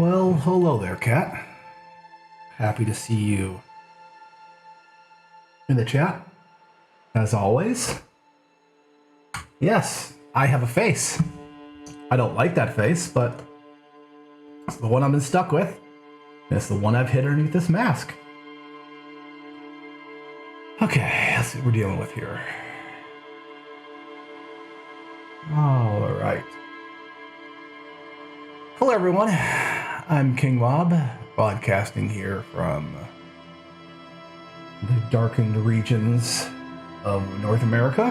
Well, hello there, cat. Happy to see you in the chat, as always. Yes, I have a face. I don't like that face, but it's the one I've been stuck with. It's the one I've hid underneath this mask. Okay, let's see what we're dealing with here. All right. Hello, everyone. I'm King Mob, broadcasting here from the darkened regions of North America.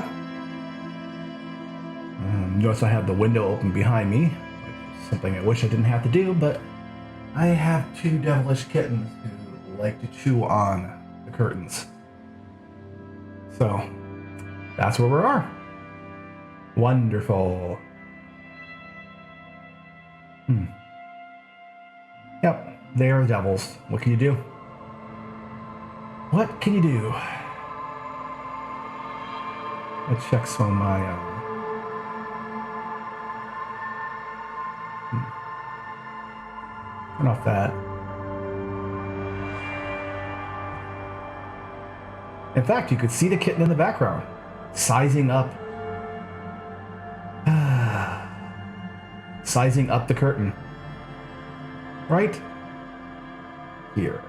Notice I have the window open behind me, which is something I wish I didn't have to do, but I have two devilish kittens who like to chew on the curtains. So, that's where we are. Wonderful. Yep, they are devils. What can you do? What can you do? Let's check some of my... Turn off that. In fact, you could see the kitten in the background, sizing up. Sizing up the curtain. Right here.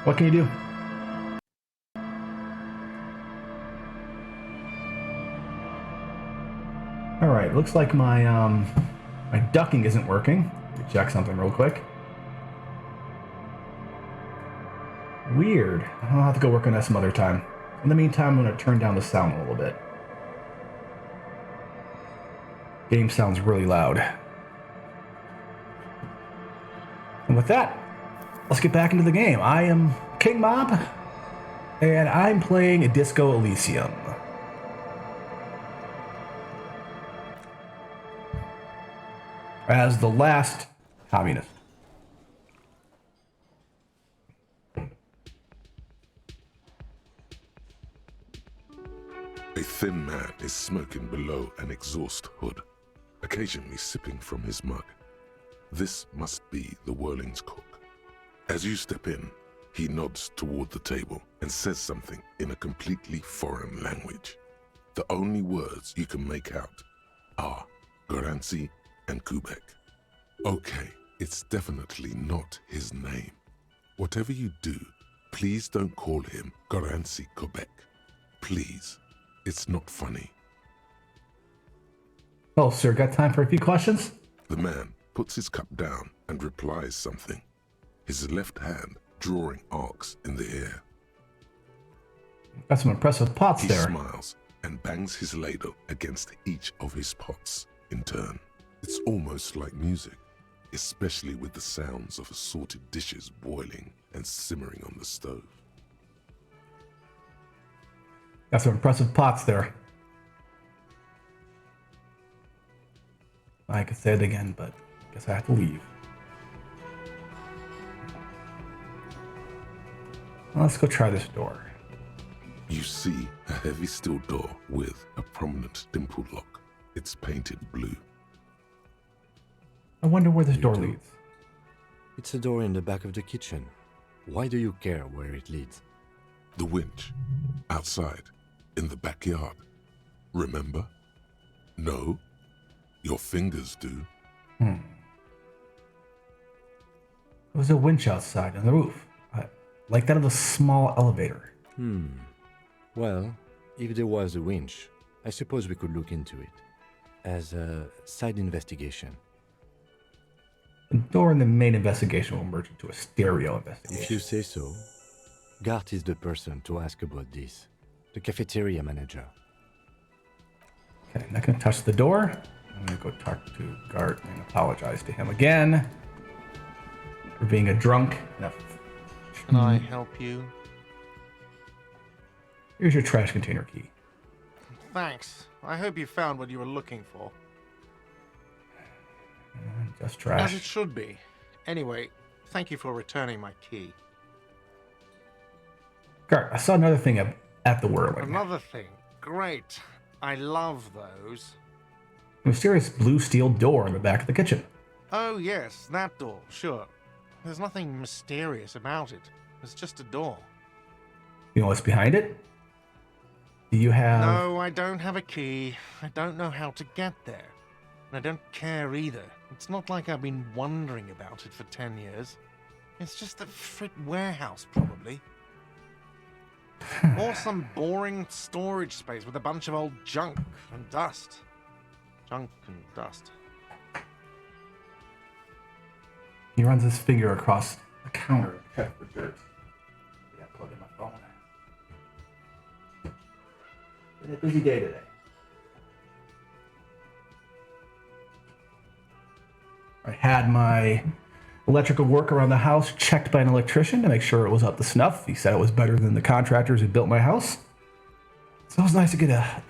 What can you do? All right, looks like my my ducking isn't working. Let me check something real quick. Weird. I'll have to go work on that some other time. In the meantime, I'm going to turn down the sound a little bit. Game sounds really loud. And with that, let's get back into the game. I am King Mob, and I'm playing a Disco Elysium. As the last communist. A thin man is smoking below an exhaust hood, occasionally sipping from his mug. This must be the Whirling's cook. As you step in, he nods toward the table and says something in a completely foreign language. The only words you can make out are Garancy and Quebec. Okay, it's definitely not his name. Whatever you do, please don't call him Garancy Quebec. Please. It's not funny. Oh, sir, got time for a few questions? The man puts his cup down and replies something, his left hand drawing arcs in the air. Got some impressive pots He there. smiles and bangs his ladle against each of his pots in turn. It's almost like music, especially with the sounds of assorted dishes boiling and simmering on the stove. Got some impressive pots there. I could say it again, but I guess I have to leave. Well, let's go try this door. You see a heavy steel door with a prominent dimple lock. It's painted blue. I wonder where this door leads. It's a door in the back of the kitchen. Why do you care where it leads? The winch, outside, in the backyard. Remember? No? Your fingers do. There was a winch outside on the roof, like that of a small elevator. Well, if there was a winch, I suppose we could look into it. As a side investigation. The door in the main investigation will merge into a stereo investigation. If you say so. Gart is the person to ask about this. The cafeteria manager. Okay, I'm not going to touch the door. I'm going to go talk to Gart and apologize to him again for being a drunk. Can I help you? Here's your trash container key. Thanks. I hope you found what you were looking for. Just As it trash. should be. Anyway, thank you for returning my key. Gart, I saw another thing at the Whirling. Another thing. great. I love those. A mysterious blue steel door in the back of the kitchen. Oh, yes, that door, sure. There's nothing mysterious about it. It's just a door. You know what's behind it? Do you have... No, I don't have a key. I don't know how to get there. And I don't care either. It's not like I've been wondering about it for 10 years. It's just a frit warehouse, probably. Or some boring storage space with a bunch of old junk and dust. Junk and dust. He runs his finger across the counter to check for dirt. Yeah, plug in my phone. Been a busy day today. I had my electrical work around the house checked by an electrician to make sure it was up to snuff. He said it was better than the contractors who built my house. So it was nice to get a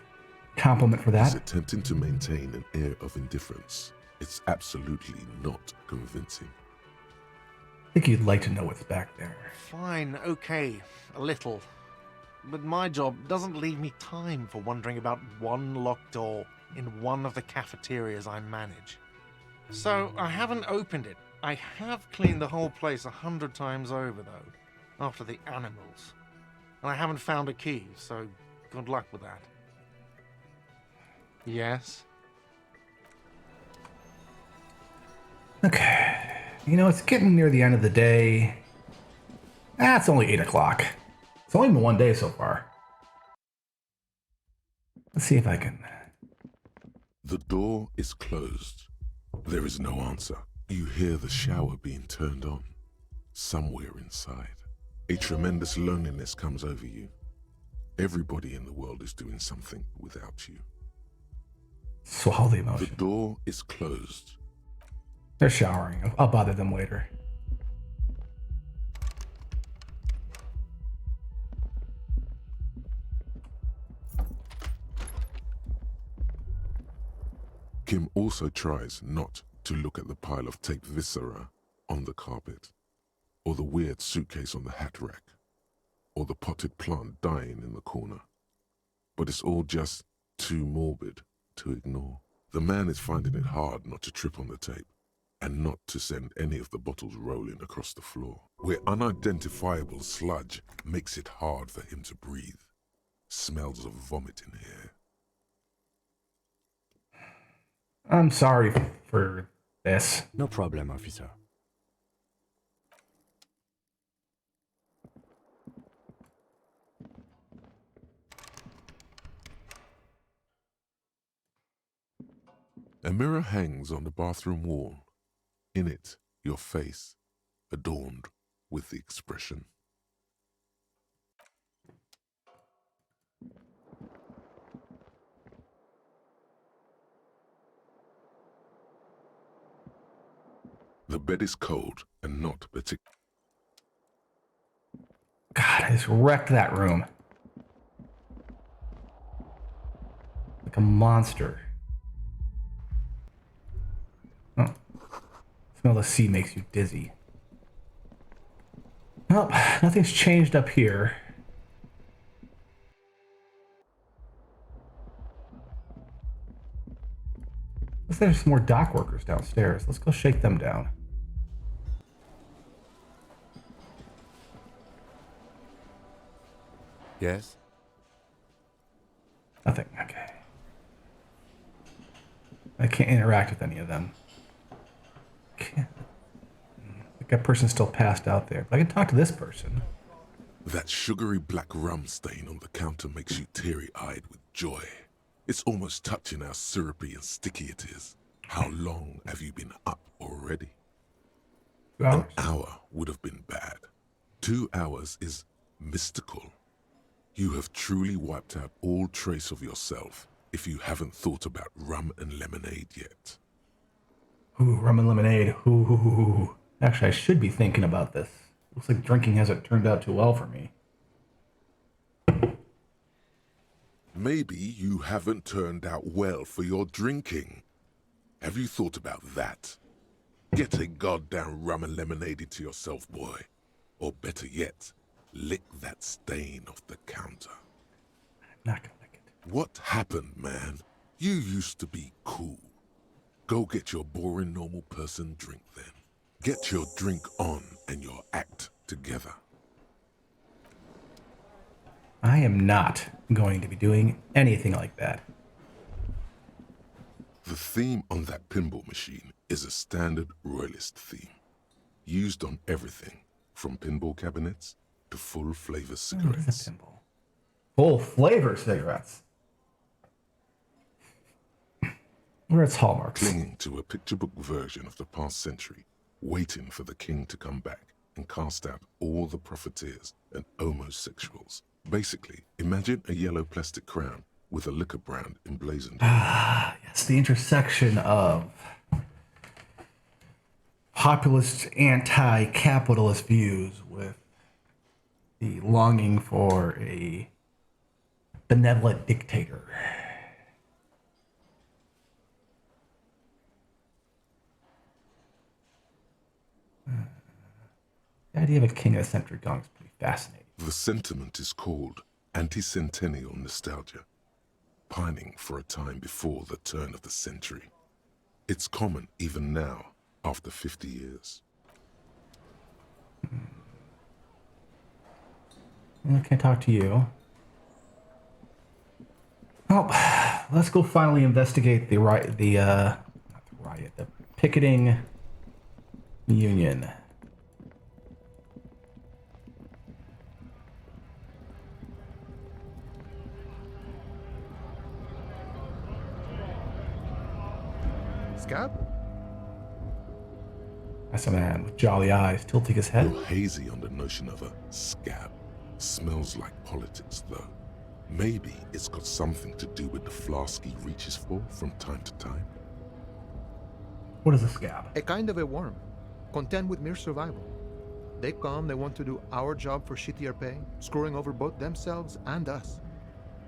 compliment for He's that. attempting to maintain an air of indifference. It's absolutely not convincing. I think you'd like to know what's back there. Fine, okay, a little. But my job doesn't leave me time for wondering about one locked door in one of the cafeterias I manage. So I haven't opened it. I have cleaned the whole place 100 times over, though, after the animals. And I haven't found a key, so good luck with that. Yes? Okay. You know, it's getting near the end of the day. It's only 8 o'clock. It's only been one day so far. Let's see if I can... The door is closed. There is no answer. You hear the shower being turned on. Somewhere inside, a tremendous loneliness comes over you. Everybody in the world is doing something without you. Swallow the The emotion. door is closed. They're showering. I'll bother them later. Kim also tries not to look at the pile of taped viscera on the carpet, or the weird suitcase on the hat rack, or the potted plant dying in the corner. But it's all just too morbid to ignore. The man is finding it hard not to trip on the tape, and not to send any of the bottles rolling across the floor, where unidentifiable sludge makes it hard for him to breathe. Smells of vomit in here. I'm sorry for this. No problem, officer. A mirror hangs on the bathroom wall. In it, your face, adorned with the expression. The bed is cold and not particularly. God, I just wrecked that room. Like a monster. Oh. Smell the sea makes you dizzy. Nope, nothing's changed up here. Looks like there's some more dock workers downstairs. Let's go shake them down. Yes? Nothing, okay. I can't interact with any of them. Can't. Like that person's still passed out there. But I can talk to this person. That sugary black rum stain on the counter makes you teary-eyed with joy. It's almost touching how syrupy and sticky it is. How long have you been up already? 2 An hours? hour would have been bad. 2 hours is mystical. You have truly wiped out all trace of yourself if you haven't thought about rum and lemonade yet. Ooh, rum and lemonade. Ooh. Actually, I should be thinking about this. Looks like drinking hasn't turned out too well for me. Maybe you haven't turned out well for your drinking. Have you thought about that? Get a goddamn rum and lemonade into yourself, boy. Or better yet, lick that stain off the counter. I'm not gonna lick it. What happened, man? You used to be cool. Go get your boring normal person drink then. Get your drink on and your act together. I am not going to be doing anything like that. The theme on that pinball machine is a standard royalist theme, used on everything from pinball cabinets to full flavor cigarettes. Pinball. Full flavor cigarettes. Where it's hallmarks. Clinging to a picture book version of the past century, waiting for the king to come back and cast out all the profiteers and homosexuals. Basically, imagine a yellow plastic crown with a liquor brand emblazoned. Yes, the intersection of populist, anti-capitalist views with the longing for a benevolent dictator. The idea of a king of the century gong is pretty fascinating. The sentiment is called anti-centennial nostalgia, pining for a time before the turn of the century. It's common even now, after 50 years. I can't talk to you. Well, let's go finally investigate the picketing union. Scab? That's a man with jolly eyes tilting his head. You're hazy on the notion of a scab. Smells like politics, though. Maybe it's got something to do with the flask he reaches for from time to time. What is a scab? A kind of a worm, content with mere survival. They come, they want to do our job for shittier pay, screwing over both themselves and us.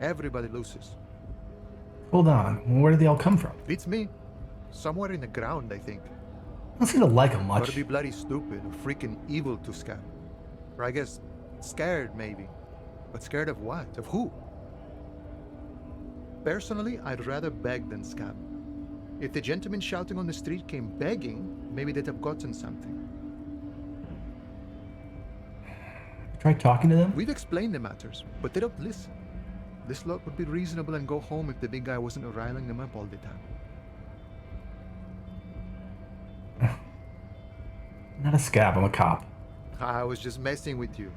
Everybody loses. Hold on, where did they all come from? Beats me. Somewhere in the ground, I think. I don't seem to like them much. Gotta be bloody stupid or freaking evil to scab. Or I guess, scared maybe. But scared of what? Of who? Personally, I'd rather beg than scab. If the gentleman shouting on the street came begging, maybe they'd have gotten something. Try talking to them? We've explained the matters, but they don't listen. This lot would be reasonable and go home if the big guy wasn't riling them up all the time. Not a scab, I'm a cop. I was just messing with you.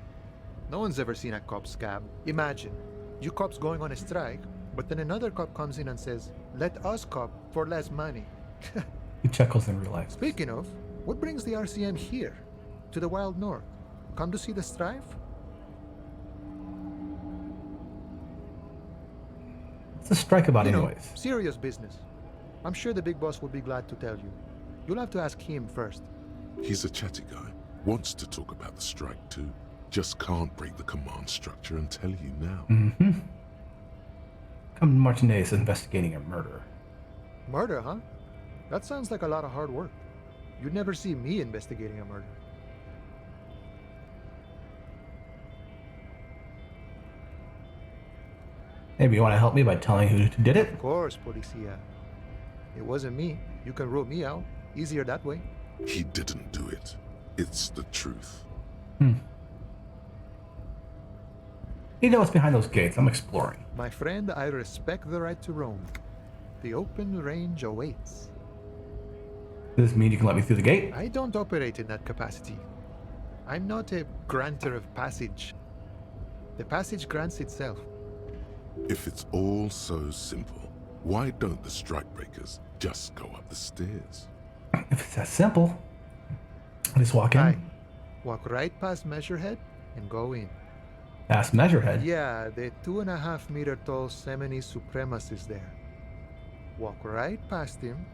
No one's ever seen a cop scab. Imagine, you cops going on a strike, but then another cop comes in and says, "Let us cop for less money." He chuckles and realizes. Speaking of, what brings the RCM here? To the wild north? Come to see the strife? What's the strike about You know, anyways? serious business. I'm sure the big boss will be glad to tell you. You'll have to ask him first. He's a chatty guy, wants to talk about the strike too. Just can't break the command structure and tell you now. Mm-hmm. Come Martinez is investigating a murder. Murder, huh? That sounds like a lot of hard work. You'd never see me investigating a murder. Maybe you want to help me by telling who did it? Of course, Policia. It wasn't me. You can rule me out. Easier that way. He didn't do it. It's the truth. You know what's behind those gates. I'm exploring. My friend, I respect the right to roam. The open range awaits. Does this mean you can let me through the gate? I don't operate in that capacity. I'm not a granter of passage. The passage grants itself. If it's all so simple, why don't the strikebreakers just go up the stairs? If it's that simple, I just walk in. Aye. Walk right past Measurehead and go in. Ask Measurehead. Yeah, the 2.5 meter tall Semini supremacist there. Walk right past him.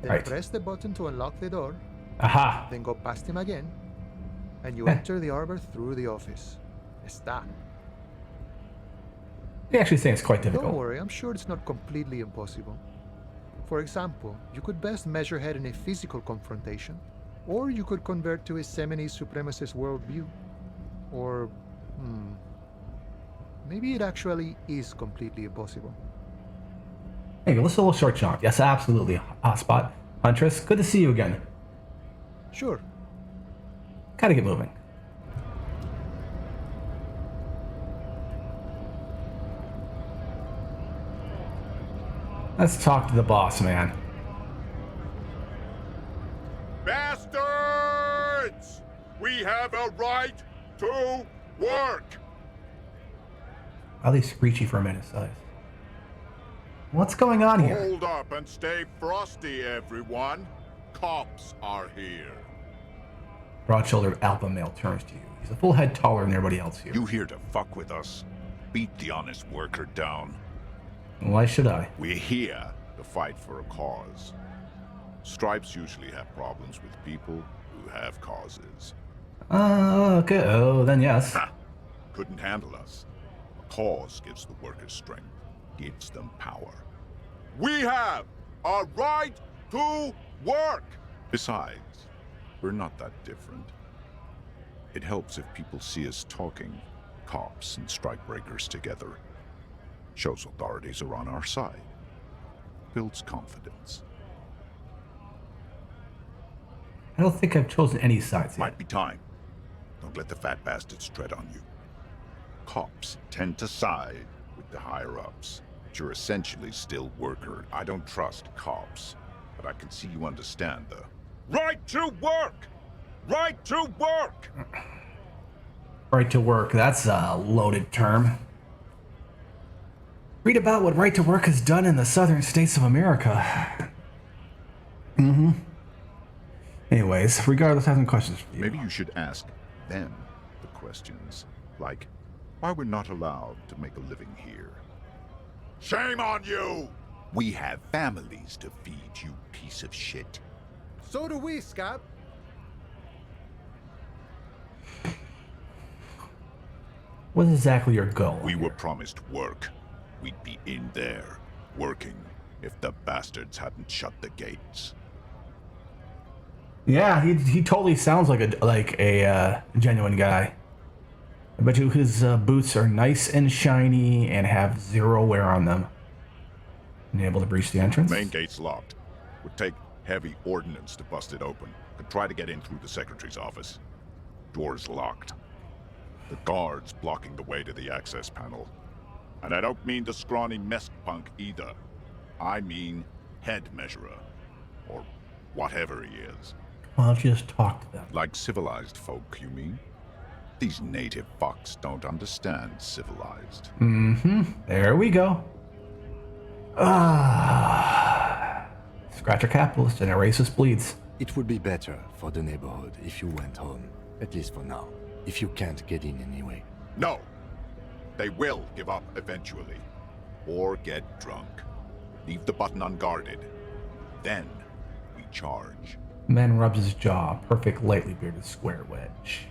Then Right. press the button to unlock the door. Aha! Then go past him again. And you Eh. enter the arbor through the office. Está. They actually say it's quite difficult. Don't worry, I'm sure it's not completely impossible. For example, you could best measure head in a physical confrontation, or you could convert to a Semini supremacist worldview. Or, maybe it actually is completely impossible. Hey, let's do a little short jump. Yes, absolutely. Hotspot. Huntress, good to see you again. Sure. Gotta get moving. Let's talk to the boss, man. Bastards! We have a right to work! At least screechy for a minute, size. What's going on here? Hold up and stay frosty, everyone. Cops are here. Broad-shouldered alpha male turns to you. He's a full head taller than everybody else here. You here to fuck with us? Beat the honest worker down. Why should I? We're here to fight for a cause. Stripes usually have problems with people who have causes. Okay. Oh, then yes. Ha! Couldn't handle us. A cause gives the workers strength, gives them power. We have a right to work! Besides, we're not that different. It helps if people see us talking, cops and strikebreakers together. Shows authorities are on our side. Builds confidence. I don't think I've chosen any sides yet. Might be time. Don't let the fat bastards tread on you. Cops tend to side with the higher-ups, but you're essentially still worker. I don't trust cops, but I can see you understand the Right to work! Right to work! Right to work, that's a loaded term. Read about what right to work has done in the southern states of America. Anyways, regardless, I have some questions for you. Maybe you should ask them the questions, like why we're not allowed to make a living here. Shame on you! We have families to feed, you piece of shit. So do we, Scab. What is exactly your goal? We were promised work. We'd be in there, working, if the bastards hadn't shut the gates. Yeah, he totally sounds like a genuine guy. I bet you his boots are nice and shiny and have zero wear on them. And able to breach the entrance? Main gate's locked. Would take heavy ordnance to bust it open. Could try to get in through the secretary's office. Door's locked. The guard's blocking the way to the access panel. And I don't mean the scrawny mesk punk either. I mean head measurer. Or whatever he is. Why don't you just talk to them? Like civilized folk, you mean? These native fucks don't understand civilized. There we go. Scratcher capitalist and a racist bleeds. It would be better for the neighborhood if you went home, at least for now, if you can't get in anyway. No! They will give up eventually. Or get drunk. Leave the button unguarded. Then we charge. Man rubs his jaw, perfect lightly bearded square wedge.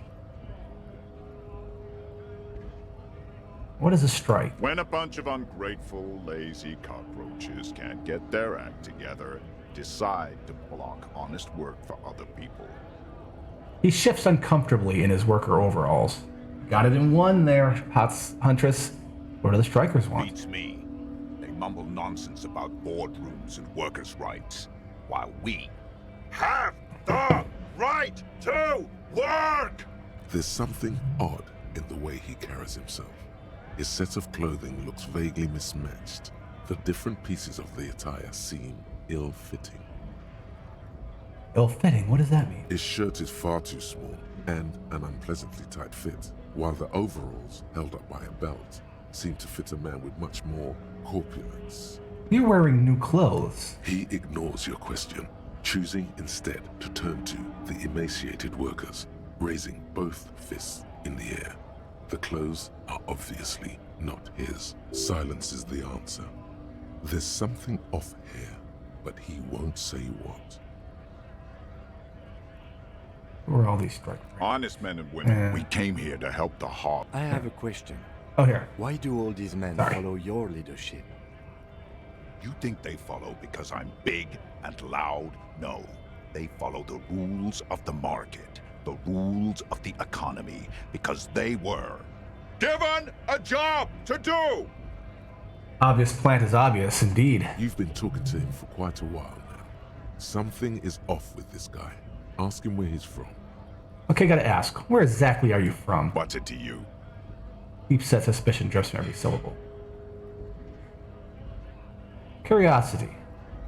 What is a strike? When a bunch of ungrateful, lazy cockroaches can't get their act together, decide to block honest work for other people. He shifts uncomfortably in his worker overalls. Got it in one there, Huntress. What do the strikers want? Beats me. They mumble nonsense about boardrooms and workers' rights, while we Have the right to work! There's something odd in the way he carries himself. His set of clothing looks vaguely mismatched. The different pieces of the attire seem ill-fitting. Ill-fitting? What does that mean? His shirt is far too small and an unpleasantly tight fit, while the overalls, held up by a belt, seem to fit a man with much more corpulence. You're wearing new clothes. He ignores your question, choosing instead to turn to the emaciated workers, raising both fists in the air. The clothes are obviously not his. Silence is the answer. There's something off here, but he won't say what. Who are all these strikers? honest men and women. We came here to help the hog. I have a question. Oh, here. Why do all these men Sorry. follow your leadership? You think they follow because I'm big and loud? No. They follow the rules of the market, the rules of the economy, because they were given a job to do! Obvious plant is obvious, indeed. You've been talking to him for quite a while now. Something is off with this guy. Ask him where he's from. Okay, gotta ask, where exactly are you from? What's it to you? Deep set suspicion drips from every syllable. Curiosity.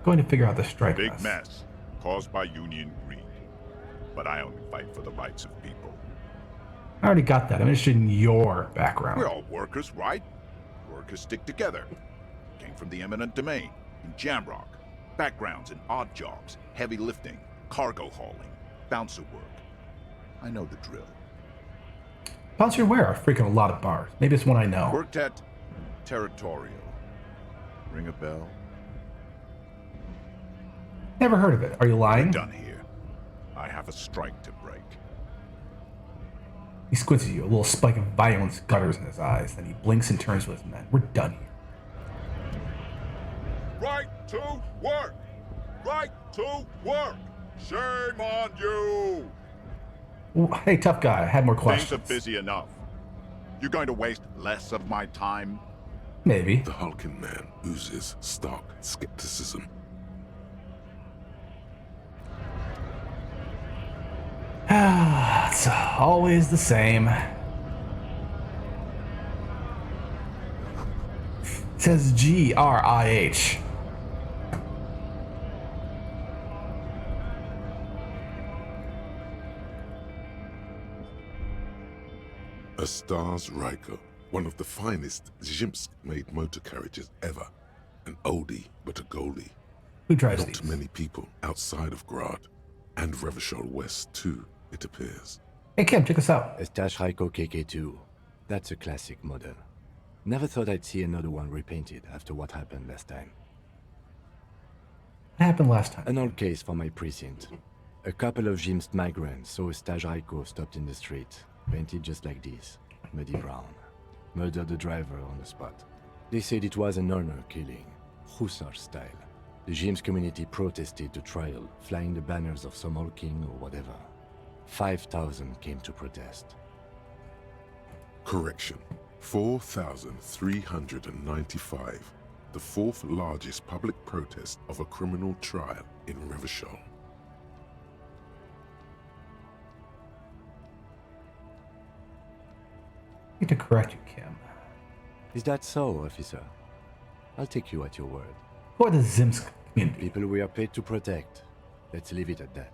Going to figure out the strike Big mess caused by union greed. But I only fight for the rights of people. I already got that. I'm interested in your background. We're all workers, right? Workers stick together. Came from the eminent domain, in Jamrock. Backgrounds in odd jobs, heavy lifting, cargo hauling, bouncer work. I know the drill. Bouncer where? I frequent a lot of bars. Maybe it's one I know. Worked at Territorial. Ring a bell? Never heard of it. Are you We're lying? done here. I have a strike to break. He squints at you. A little spike of violence gutters in his eyes. Then he blinks and turns to his men. We're done here. Right to work! Right to work! Shame on you! Ooh, hey, tough guy. I had more Things questions. are busy enough. You're going to waste less of my time? Maybe. The hulking man oozes stark skepticism. It's always the same. It says Grih. A Stars Riker, one of the finest Zhimsk-made motor carriages ever. An oldie, but a goldie. Who drives Not these? many people outside of Grad, and Revachol West too, it appears. Hey, Kim, check us out. Estache Raiko KK2. That's a classic model. Never thought I'd see another one repainted after what happened last time. What happened last time? An old case for my precinct. A couple of Jim's migrants saw Estache Raiko stopped in the street, painted just like this, muddy brown. Murdered the driver on the spot. They said it was an honor killing, Hussar style. The Jim's community protested the trial, flying the banners of some old king or whatever. 5,000 came to protest. Correction. 4,395. The fourth largest public protest of a criminal trial in Revachol. I need to correct you, Kim. Is that so, officer? I'll take you at your word. Who are the Zimsk community? People we are paid to protect. Let's leave it at that.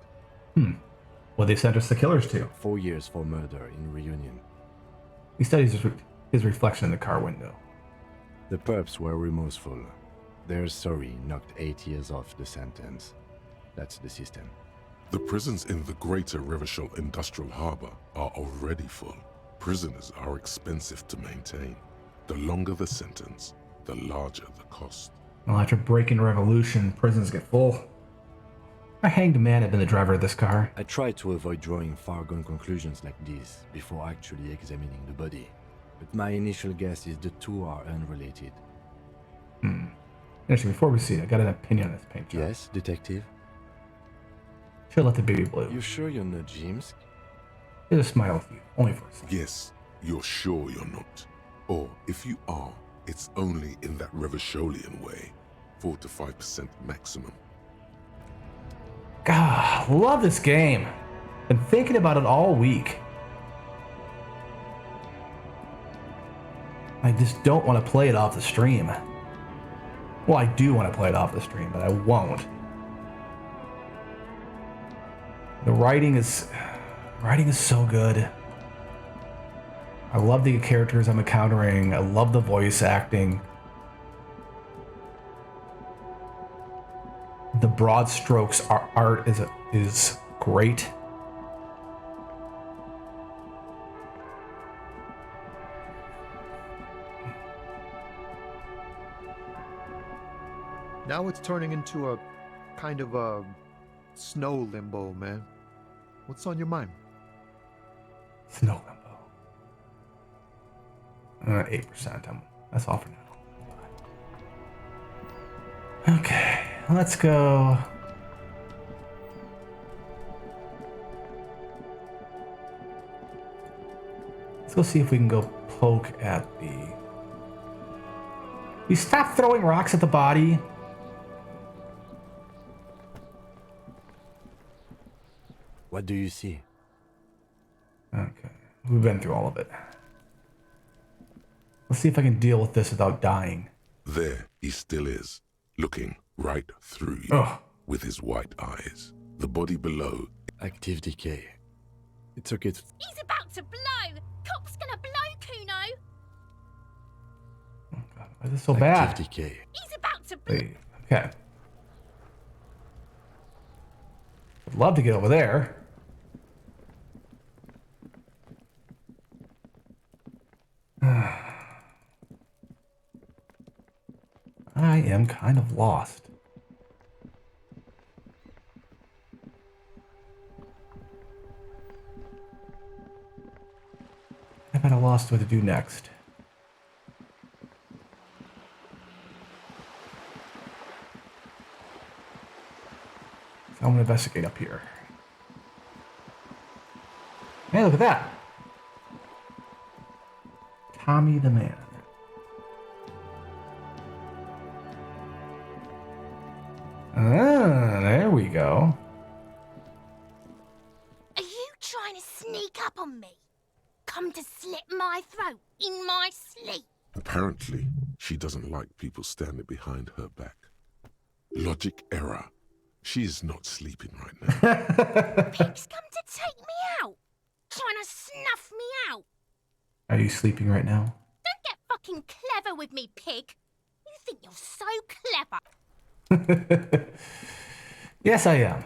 What they sent us the killers to? 4 years for murder in Reunion. He studies his reflection in the car window. The perps were remorseful. Their sorry knocked 8 years off the sentence. That's the system. The prisons in the greater Revachol Industrial Harbor are already full. Prisoners are expensive to maintain. The longer the sentence, the larger the cost. Well, after breaking revolution, prisons get full. A hanged man had been the driver of this car. I tried to avoid drawing far-gone conclusions like this before actually examining the body. But my initial guess is the two are unrelated. Actually, before we see it, I got an opinion on this paint job. Yes, detective? Should let the baby blue. You sure you're not Jimsk? Here's a smile with you, only for a second. Yes, you're sure you're not. Or if you are, it's only in that Revacholian way. 4 to 5% maximum. God, love this game. Been thinking about it all week. I just don't want to play it off the stream. Well, I do want to play it off the stream, but I won't. The writing is so good. I love the characters I'm encountering. I love the voice acting. The broad strokes art is great. Now it's turning into a kind of a snow limbo, man. What's on your mind? Snow limbo. 8%. That's all for now. Okay, let's go. Let's go see if we can go poke at the... You stop throwing rocks at the body. What do you see? Okay, we've been through all of it. Let's see if I can deal with this without dying. There he still is, looking right through you Ugh. with his white eyes. The body below, Active decay. It's okay. He's about to blow! Cop's gonna blow, Kuno! Oh God, why is this so Active bad? decay. He's about to blow! Wait, okay. I'd love to get over there. I am kind of lost. I'm kind of lost what to do next. So I'm going to investigate up here. Hey, look at that. Tommy the Man. Ah, there we go. Are you trying to sneak up on me? Come to slit my throat in my sleep? apparently she doesn't like people standing behind her back. Logic error. She is not sleeping right now. Pig's come to take me out! Trying to snuff me out! Are you sleeping right now? Don't get fucking clever with me, pig! You think you're so clever! Yes, I am.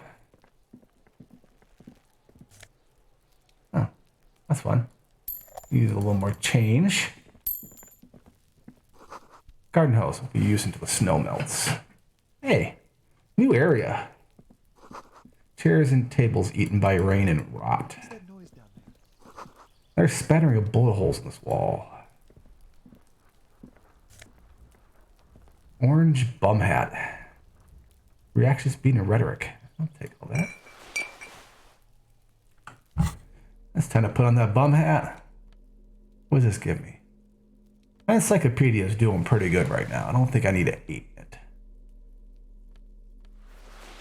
Oh, that's fun. Use a little more change. Garden hose will be used until the snow melts. Hey, new area. Chairs and tables eaten by rain and rot. What's that noise down there? There's spattering of bullet holes in this wall. Orange bum hat. Reaction speed and rhetoric. I'll take all that. It's time to put on that bum hat. What does this give me? My encyclopedia is doing pretty good right now. I don't think I need to eat it.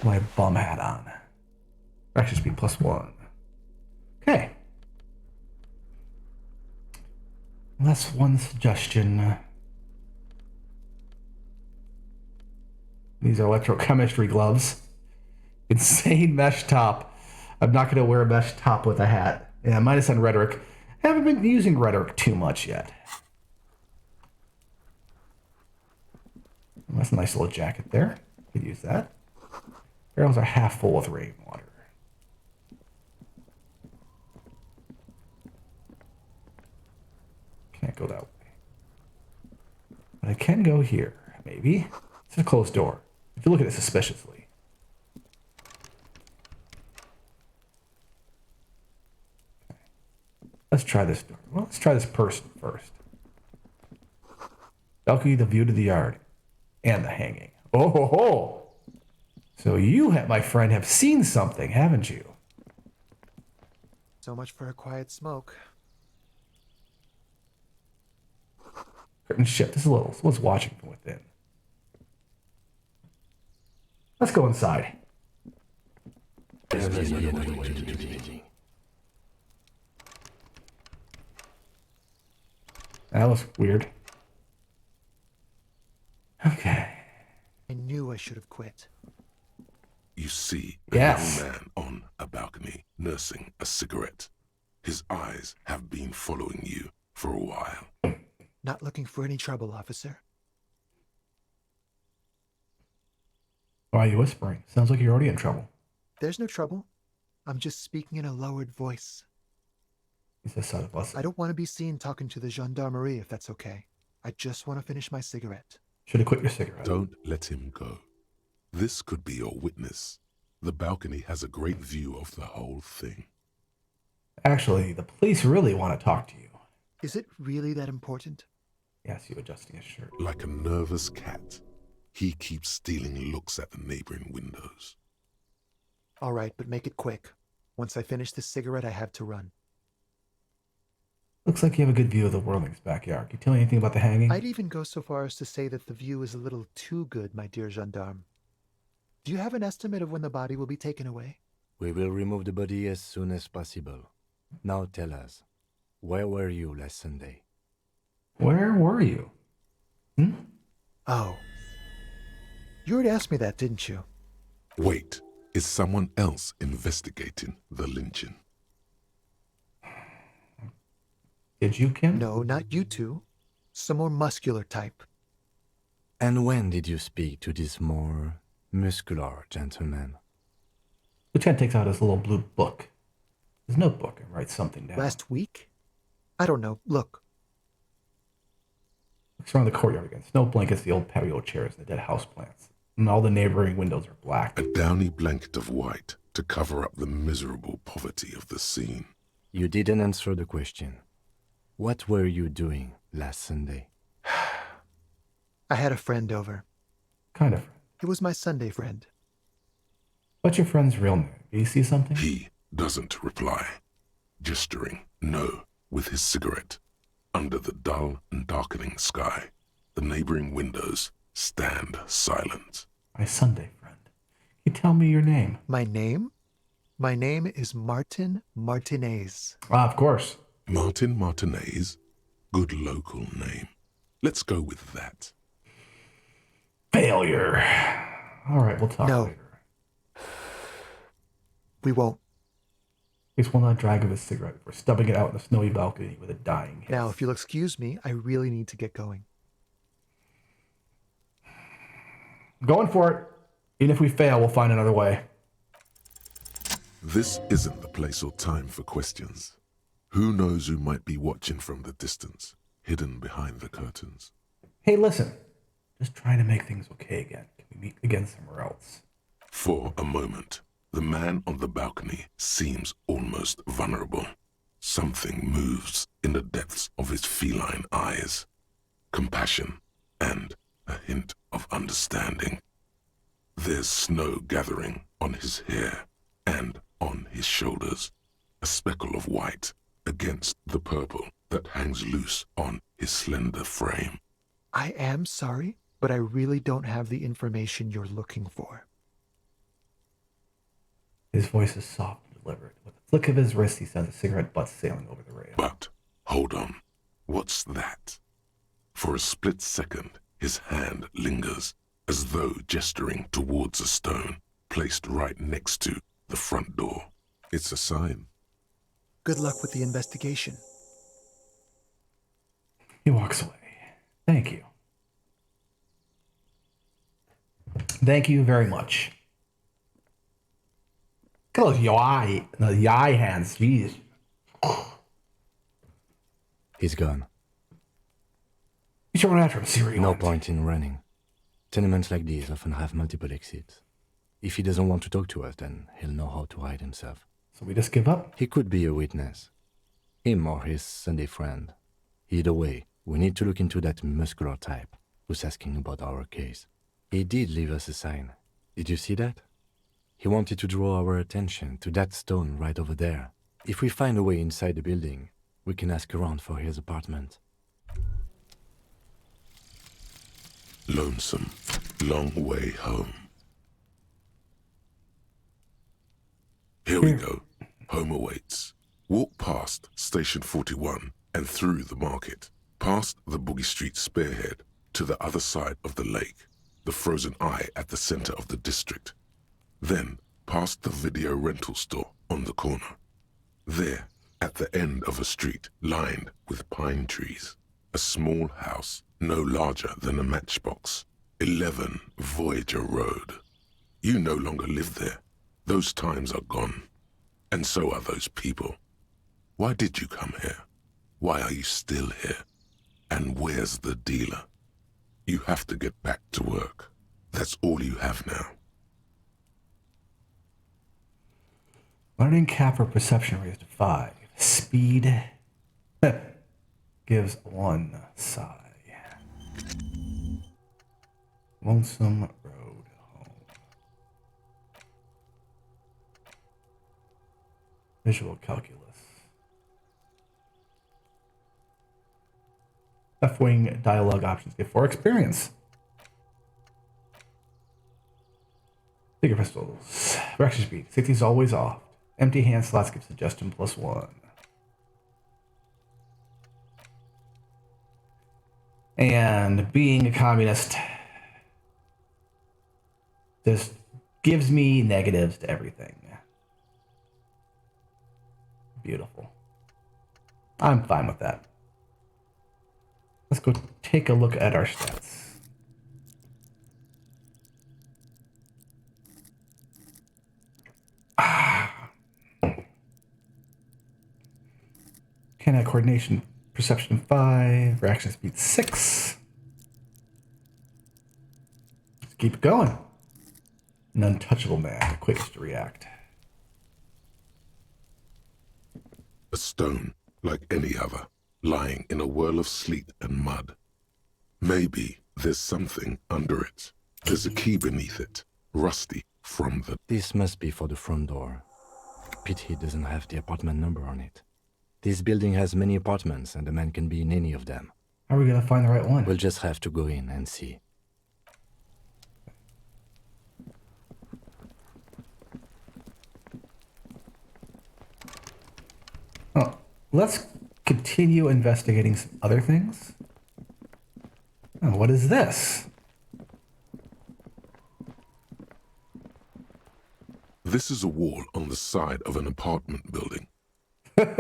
My bum hat on. Reaction speed +1. Okay. That's one suggestion. These are electrochemistry gloves. Insane mesh top. I'm not going to wear a mesh top with a hat. Yeah, minus on rhetoric. I haven't been using rhetoric too much yet. That's a nice little jacket there. Could use that. Barrels are half full with rainwater. Can't go that way. But I can go here, maybe. It's a closed door. If you look at it suspiciously. Okay. Let's try this door. Well, let's try this person first. Balcony, the view to the yard. And the hanging. Oh ho ho! So you, my friend, have seen something, haven't you? So much for a quiet smoke. Curtain shift. This is a little. Someone's watching from within. Let's go inside. That was weird. Okay. I knew I should have quit. You see a Yes. young man on a balcony nursing a cigarette. His eyes have been following you for a while. Not looking for any trouble, officer. Why are you whispering? Sounds like you're already in trouble. There's no trouble. I'm just speaking in a lowered voice. He's the son of us. I don't want to be seen talking to the gendarmerie if that's okay. I just want to finish my cigarette. Should have quit your cigarette. Don't let him go. This could be your witness. The balcony has a great view of the whole thing. Actually, the police really want to talk to you. Is it really that important? Yes, you adjusting his shirt. Like a nervous cat, he keeps stealing looks at the neighboring windows. All right, but make it quick. Once I finish this cigarette, I have to run. Looks like you have a good view of the Whirling's backyard. Can you tell me anything about the hanging? I'd even go so far as to say that the view is a little too good, my dear gendarme. Do you have an estimate of when the body will be taken away? We will remove the body as soon as possible. Now tell us, where were you last Sunday? Where were you? Oh. You already asked me that, didn't you? Wait, is someone else investigating the lynching? Did you, Kim? No, not you two. Some more muscular type. And when did you speak to this more muscular gentleman? Lieutenant takes out his little blue book, his notebook, and writes something down. Last week? I don't know. Look. Looks around the courtyard again. Snow blankets, the old patio chairs, and the dead houseplants. And all the neighboring windows are black. A downy blanket of white to cover up the miserable poverty of the scene. You didn't answer the question. What were you doing last Sunday? I had a friend over. Kind of friend. It was my Sunday friend. What's your friend's real name? Do you see something? He doesn't reply, gesturing no with his cigarette. Under the dull and darkening sky, the neighboring windows stand silent. My Sunday friend. Can you tell me your name? My name? My name is Martin Martinez. Ah, of course. Martin Martinez? Good local name. Let's go with that. Failure. All right, we'll talk No. later. We won't. Takes one last drag of his cigarette before stubbing it out in the snowy balcony with a dying hiss. Now, if you'll excuse me, I really need to get going. Going for it. Even if we fail, we'll find another way. This isn't the place or time for questions. Who knows who might be watching from the distance, hidden behind the curtains? Hey, listen. Just trying to make things okay again. Can we meet again somewhere else? For a moment, the man on the balcony seems almost vulnerable. Something moves in the depths of his feline eyes. Compassion and a hint of understanding. There's snow gathering on his hair and on his shoulders. A speckle of white against the purple that hangs loose on his slender frame. I am sorry, but I really don't have the information you're looking for. His voice is soft and deliberate. With a flick of his wrist, he sends a cigarette butt sailing over the rail. But, hold on, what's that? For a split second, his hand lingers, as though gesturing towards a stone placed right next to the front door. It's a sign. Good luck with the investigation. He walks away. Thank you. Thank you very much. Look at those yai hands. Jeez. He's gone. You should run after him, see where you No want. point in running. Tenements like these often have multiple exits. If he doesn't want to talk to us, then he'll know how to hide himself. So we just give up? He could be a witness. Him or his Sunday friend. Either way, we need to look into that muscular type who's asking about our case. He did leave us a sign. Did you see that? He wanted to draw our attention to that stone right over there. If we find a way inside the building, we can ask around for his apartment. Lonesome, long way home. Here we go. Home awaits. Walk past Station 41 and through the market, past the Boogie Street spearhead to the other side of the lake, the frozen eye at the center of the district. Then past the video rental store on the corner. There, at the end of a street lined with pine trees, a small house no larger than a matchbox. 11 Voyager Road. You no longer live there. Those times are gone. And so are those people. Why did you come here? Why are you still here? And where's the dealer? You have to get back to work. That's all you have now. Learning cap or perception raised to 5. Speed gives 1 sigh. Lonesome road home. Visual calculus. F-wing dialogue options give 4 experience. Bigger pistols. Reaction speed. 60 is always off. Empty hand slots give suggestion +1. And being a communist just gives me negatives to everything. Beautiful. I'm fine with that. Let's go take a look at our stats. Hand-eye coordination, perception 5, reaction speed 6. Let's keep it going. An untouchable man, the quickest to react. A stone, like any other, lying in a whirl of sleet and mud. Maybe there's something under it. There's a key beneath it, rusty from the... This must be for the front door. Pity it doesn't have the apartment number on it. This building has many apartments, and the man can be in any of them. How are we gonna find the right one? We'll just have to go in and see. Oh, let's continue investigating some other things. Oh, what is this? This is a wall on the side of an apartment building. It's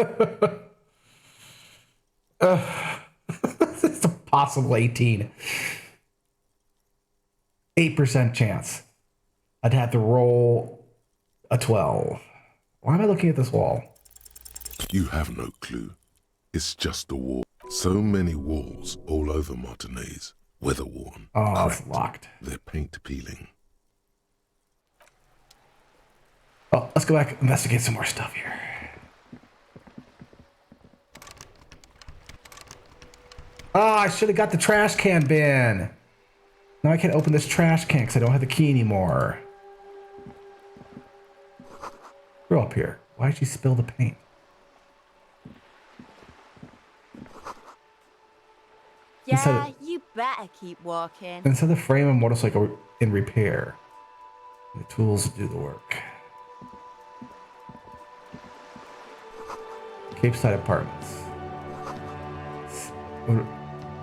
a possible 18. 8% chance. I'd have to roll a 12. Why am I looking at this wall? You have no clue. It's just a wall. So many walls all over Martinaise. Weather-worn. Oh, it's cracked, locked. Their paint peeling. Oh, let's go back and investigate some more stuff here. Oh, I should have got the trash can bin. Now I can't open this trash can because I don't have the key anymore. Girl up here. Why did she spill the paint? Yeah, you better keep walking. Inside the frame of motorcycle in repair. The tools do the work. Cape Side Apartments.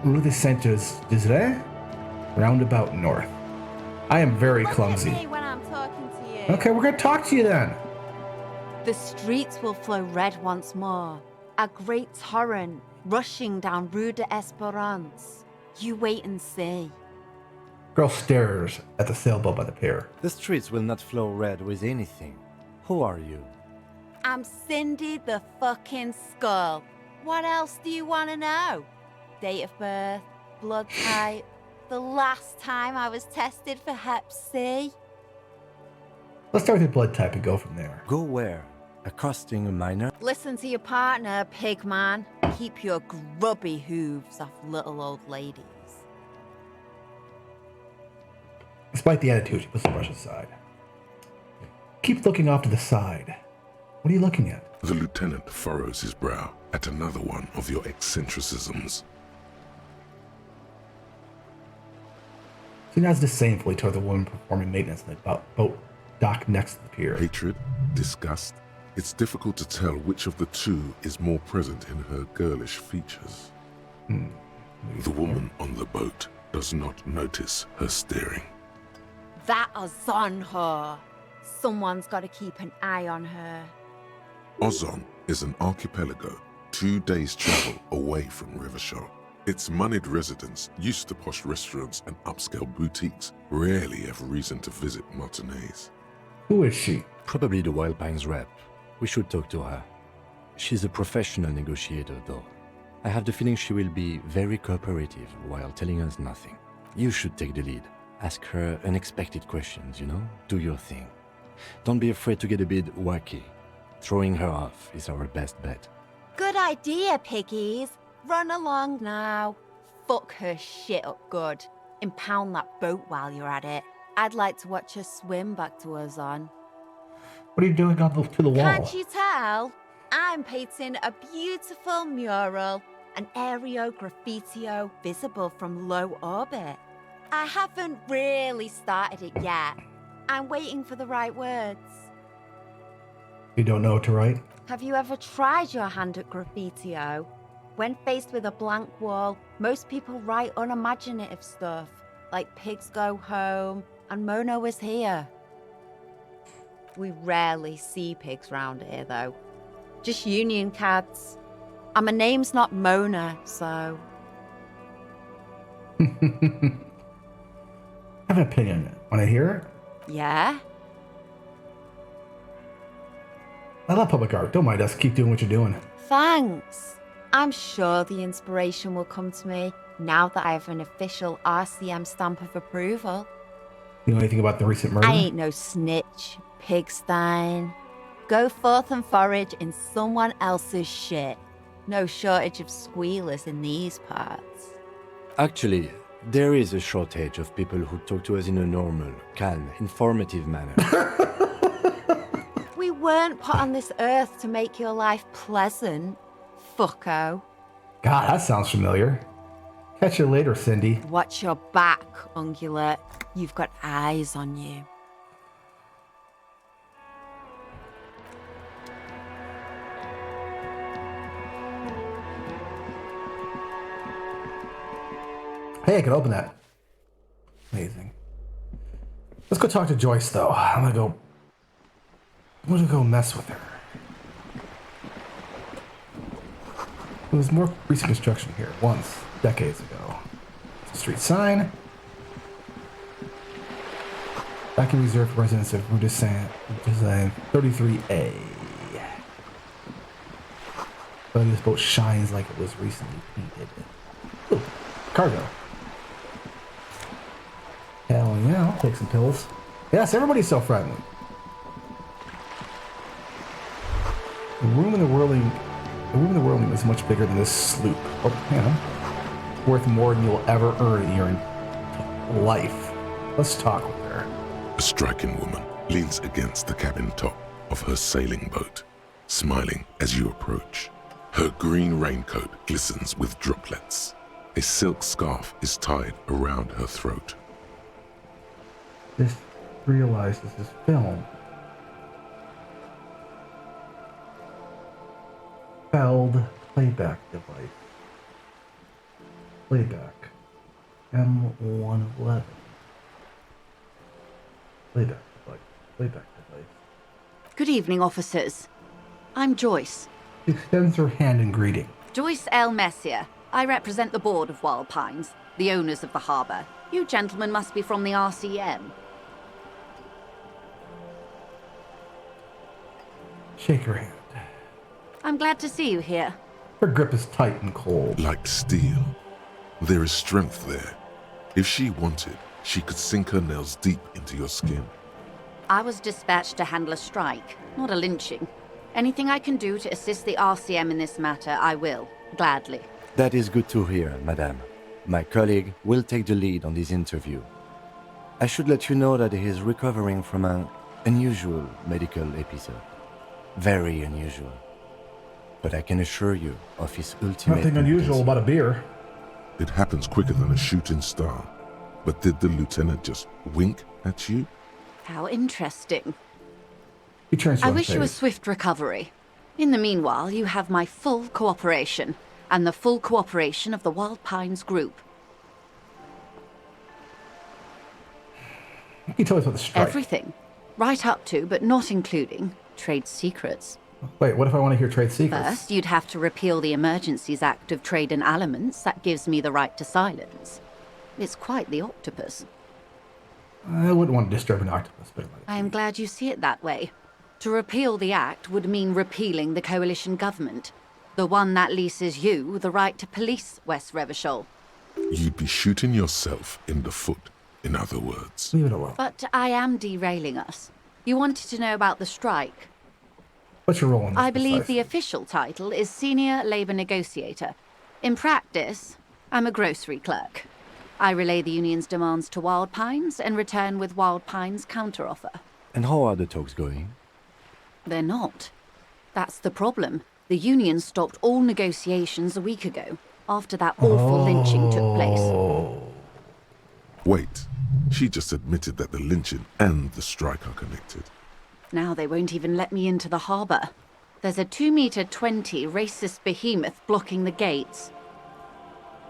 Rue de Saint-Désiré? Roundabout North. I am very clumsy. Look at me when I'm talking to you. Okay, we're gonna talk to you then. The streets will flow red once more. A great torrent rushing down Rue de Espérance. You wait and see. Girl stares at the sailboat by the pier. The streets will not flow red with anything. Who are you? I'm Cindy the fucking Skull. What else do you want to know? Date of birth, blood type, the last time I was tested for Hep C. Let's start with your blood type and go from there. Go where? Accosting a minor? Listen to your partner, pig man. Keep your grubby hooves off little old ladies. Despite the attitude, she puts the brush aside. Keep looking off to the side. What are you looking at? The lieutenant furrows his brow at another one of your eccentricisms. He nods disdainfully toward the woman performing maintenance in the boat dock next to the pier. Hatred, disgust. It's difficult to tell which of the two is more present in her girlish features. The woman on the boat does not notice her staring. That is on her. Someone's got to keep an eye on her. Ozon is an archipelago 2 days' travel away from Rivershore. Its moneyed residents, used to posh restaurants and upscale boutiques, rarely have reason to visit Martinaise. Who is she? Probably the Wild Pines rep. We should talk to her. She's a professional negotiator, though. I have the feeling she will be very cooperative while telling us nothing. You should take the lead. Ask her unexpected questions, you know? Do your thing. Don't be afraid to get a bit wacky. Throwing her off is our best bet. Good idea, piggies. Run along now. Fuck her shit up good. Impound that boat while you're at it. I'd like to watch her swim back to Ozon. What are you doing to the wall? Can't you tell? I'm painting a beautiful mural, an aereo graffitio visible from low orbit. I haven't really started it yet. I'm waiting for the right words. You don't know what to write? Have you ever tried your hand at graffitio? When faced with a blank wall, most people write unimaginative stuff, like pigs go home and Mona was here. We rarely see pigs round here, though. Just union cats. And my name's not Mona, so... I have an opinion. Want to hear it? Yeah? I love public art. Don't mind us. Keep doing what you're doing. Thanks. I'm sure the inspiration will come to me now that I have an official RCM stamp of approval. You know anything about the recent murder? I ain't no snitch, pigstein. Go forth and forage in someone else's shit. No shortage of squealers in these parts. Actually, there is a shortage of people who talk to us in a normal, calm, informative manner. We weren't put on this earth to make your life pleasant, fucko. God, that sounds familiar. Catch you later, Cindy. Watch your back, ungulate. You've got eyes on you. Hey, I can open that. Amazing. Let's go talk to Joyce, though. I'm gonna go mess with her. There was more recent construction here once, decades ago. It's a street sign. Back in reserve for residents of Rue de Saint, Design 33A. But this boat shines like it was recently painted. Ooh, cargo. Hell yeah, I'll take some pills. Yes, everybody's so friendly. The room in the whirling is much bigger than this sloop. Oh, yeah. Worth more than you'll ever earn in your life. Let's talk with her. A striking woman leans against the cabin top of her sailing boat, smiling as you approach. Her green raincoat glistens with droplets. A silk scarf is tied around her throat. This realizes this film. Feld playback device. Playback. M111. Playback device. Playback device. Good evening, officers. I'm Joyce. She extends her hand in greeting. Joyce L. Messier. I represent the board of Wild Pines, the owners of the harbour. You gentlemen must be from the RCM. Shake her hand. I'm glad to see you here. Her grip is tight and cold. Like steel, there is strength there. If she wanted, she could sink her nails deep into your skin. I was dispatched to handle a strike, not a lynching. Anything I can do to assist the RCM in this matter, I will, gladly. That is good to hear, madame. My colleague will take the lead on this interview. I should let you know that he is recovering from an unusual medical episode. Very unusual. But I can assure you of his ultimate... Nothing unusual about a beer. It happens quicker than a shooting star. But did the lieutenant just wink at you? How interesting. He turns to I her wish you a face. swift recovery. In the meanwhile, you have my full cooperation, and the full cooperation of the Wild Pines group. Can you tell us about the strike? Everything. Right up to, but not including, trade secrets. Wait, what if I want to hear trade secrets? First, you'd have to repeal the Emergencies Act of Trade in Aliments. That gives me the right to silence. It's quite the octopus. I wouldn't want to disturb an octopus, but I am glad you see it that way. To repeal the act would mean repealing the coalition government, the one that leases you the right to police West Revachol. You'd be shooting yourself in the foot, in other words. leave it alone. But I am derailing us. You wanted to know about the strike. What's your role in this? I believe the precisely? official title is Senior Labour Negotiator. In practice, I'm a grocery clerk. I relay the union's demands to Wild Pines and return with Wild Pines' counteroffer. And how are the talks going? They're not. That's the problem. The union stopped all negotiations a week ago. after that awful lynching took place. Wait, she just admitted that the lynching and the strike are connected. Now they won't even let me into the harbour. There's a 2-meter 20 racist behemoth blocking the gates.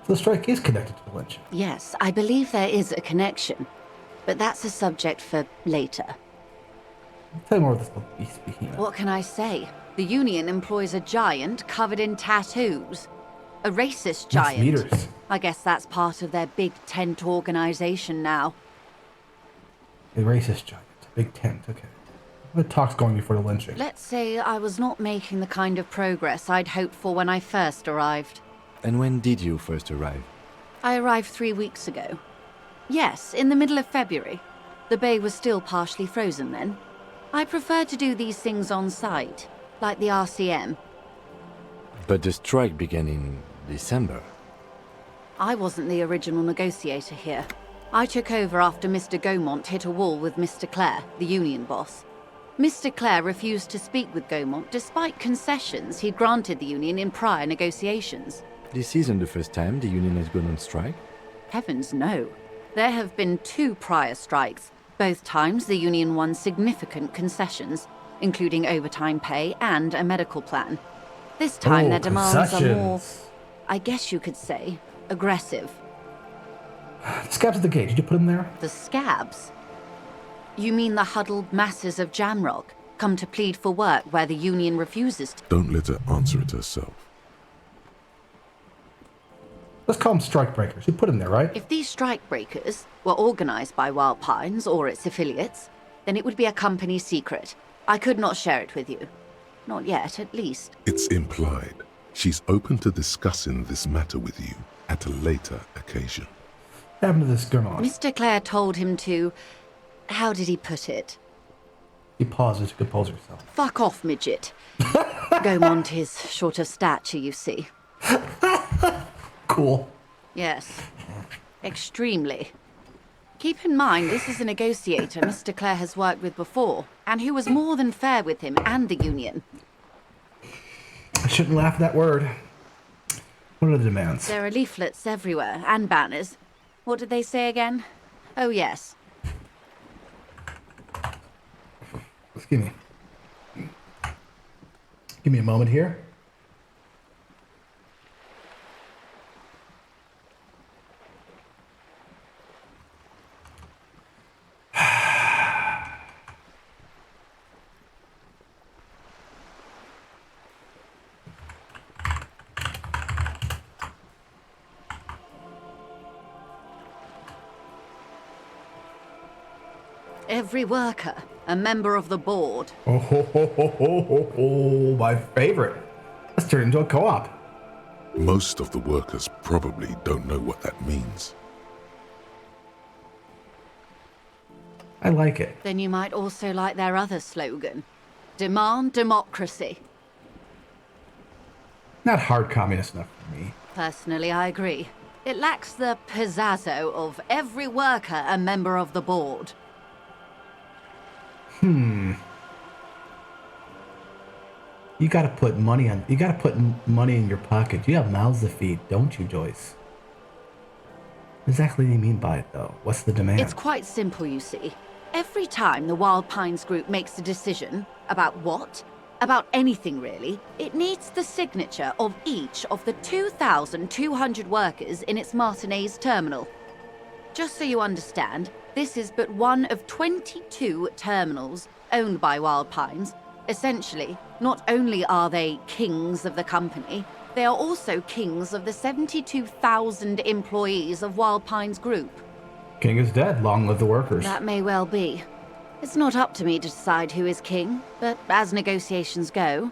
So the strike is connected to the lynching. Yes, I believe there is a connection. But that's a subject for later. Tell me more of this beast behemoth. What can I say? The Union employs a giant covered in tattoos. A racist giant. Meters. I guess that's part of their big tent organization now. A racist giant. Big tent, okay. What talk's going before the lynching? Let's say I was not making the kind of progress I'd hoped for when I first arrived. And when did you first arrive? I arrived 3 weeks ago. Yes, in the middle of February. The bay was still partially frozen then. I prefer to do these things on site, like the RCM. But the strike began in December. I wasn't the original negotiator here. I took over after Mr. Gaumont hit a wall with Mr. Clare, the union boss. Mr. Clare refused to speak with Gaumont despite concessions he'd granted the union in prior negotiations. This isn't the first time the union has gone on strike. Heavens no. There have been 2 prior strikes. Both times the union won significant concessions, including overtime pay and a medical plan. This time their demands are more, I guess you could say, aggressive. The scabs at the gate, did you put them there? The scabs? You mean the huddled masses of Jamrock, come to plead for work where the union refuses to? Don't let her answer it herself. Let's call them strike breakers. You put them there, right? If these strike breakers were organized by Wild Pines or its affiliates, then it would be a company secret. I could not share it with you. Not yet, at least. It's implied. She's open to discussing this matter with you at a later occasion. What happened to this Gurmont? Mr. Clare told him to... How did he put it? He pauses to compose herself. Fuck off, midget. Gaumont is short of stature, you see. Cool. Yes. Extremely. Keep in mind, this is a negotiator Mr. Clare has worked with before, and who was more than fair with him and the union. I shouldn't laugh at that word. What are the demands? There are leaflets everywhere, and banners. What did they say again? Oh, yes. Excuse me. Give me a moment here. Every worker, a member of the board. Oh, ho, ho, ho, ho, ho, ho, my favorite. Let's turn it into a co-op. Most of the workers probably don't know what that means. I like it. Then you might also like their other slogan. Demand democracy. Not hard communist enough for me. Personally, I agree. It lacks the pizzazzo of every worker a member of the board. You gotta put money in your pocket. You have mouths to feed, don't you, Joyce? What exactly do you mean by it, though? What's the demand? It's quite simple, you see. Every time the Wild Pines group makes a decision about what, about anything really, it needs the signature of each of the 2,200 workers in its Martinez terminal. Just so you understand, this is but one of 22 terminals owned by Wild Pines. Essentially, not only are they kings of the company, they are also kings of the 72,000 employees of Wild Pines Group. King is dead. Long live the workers. That may well be. It's not up to me to decide who is king, but as negotiations go,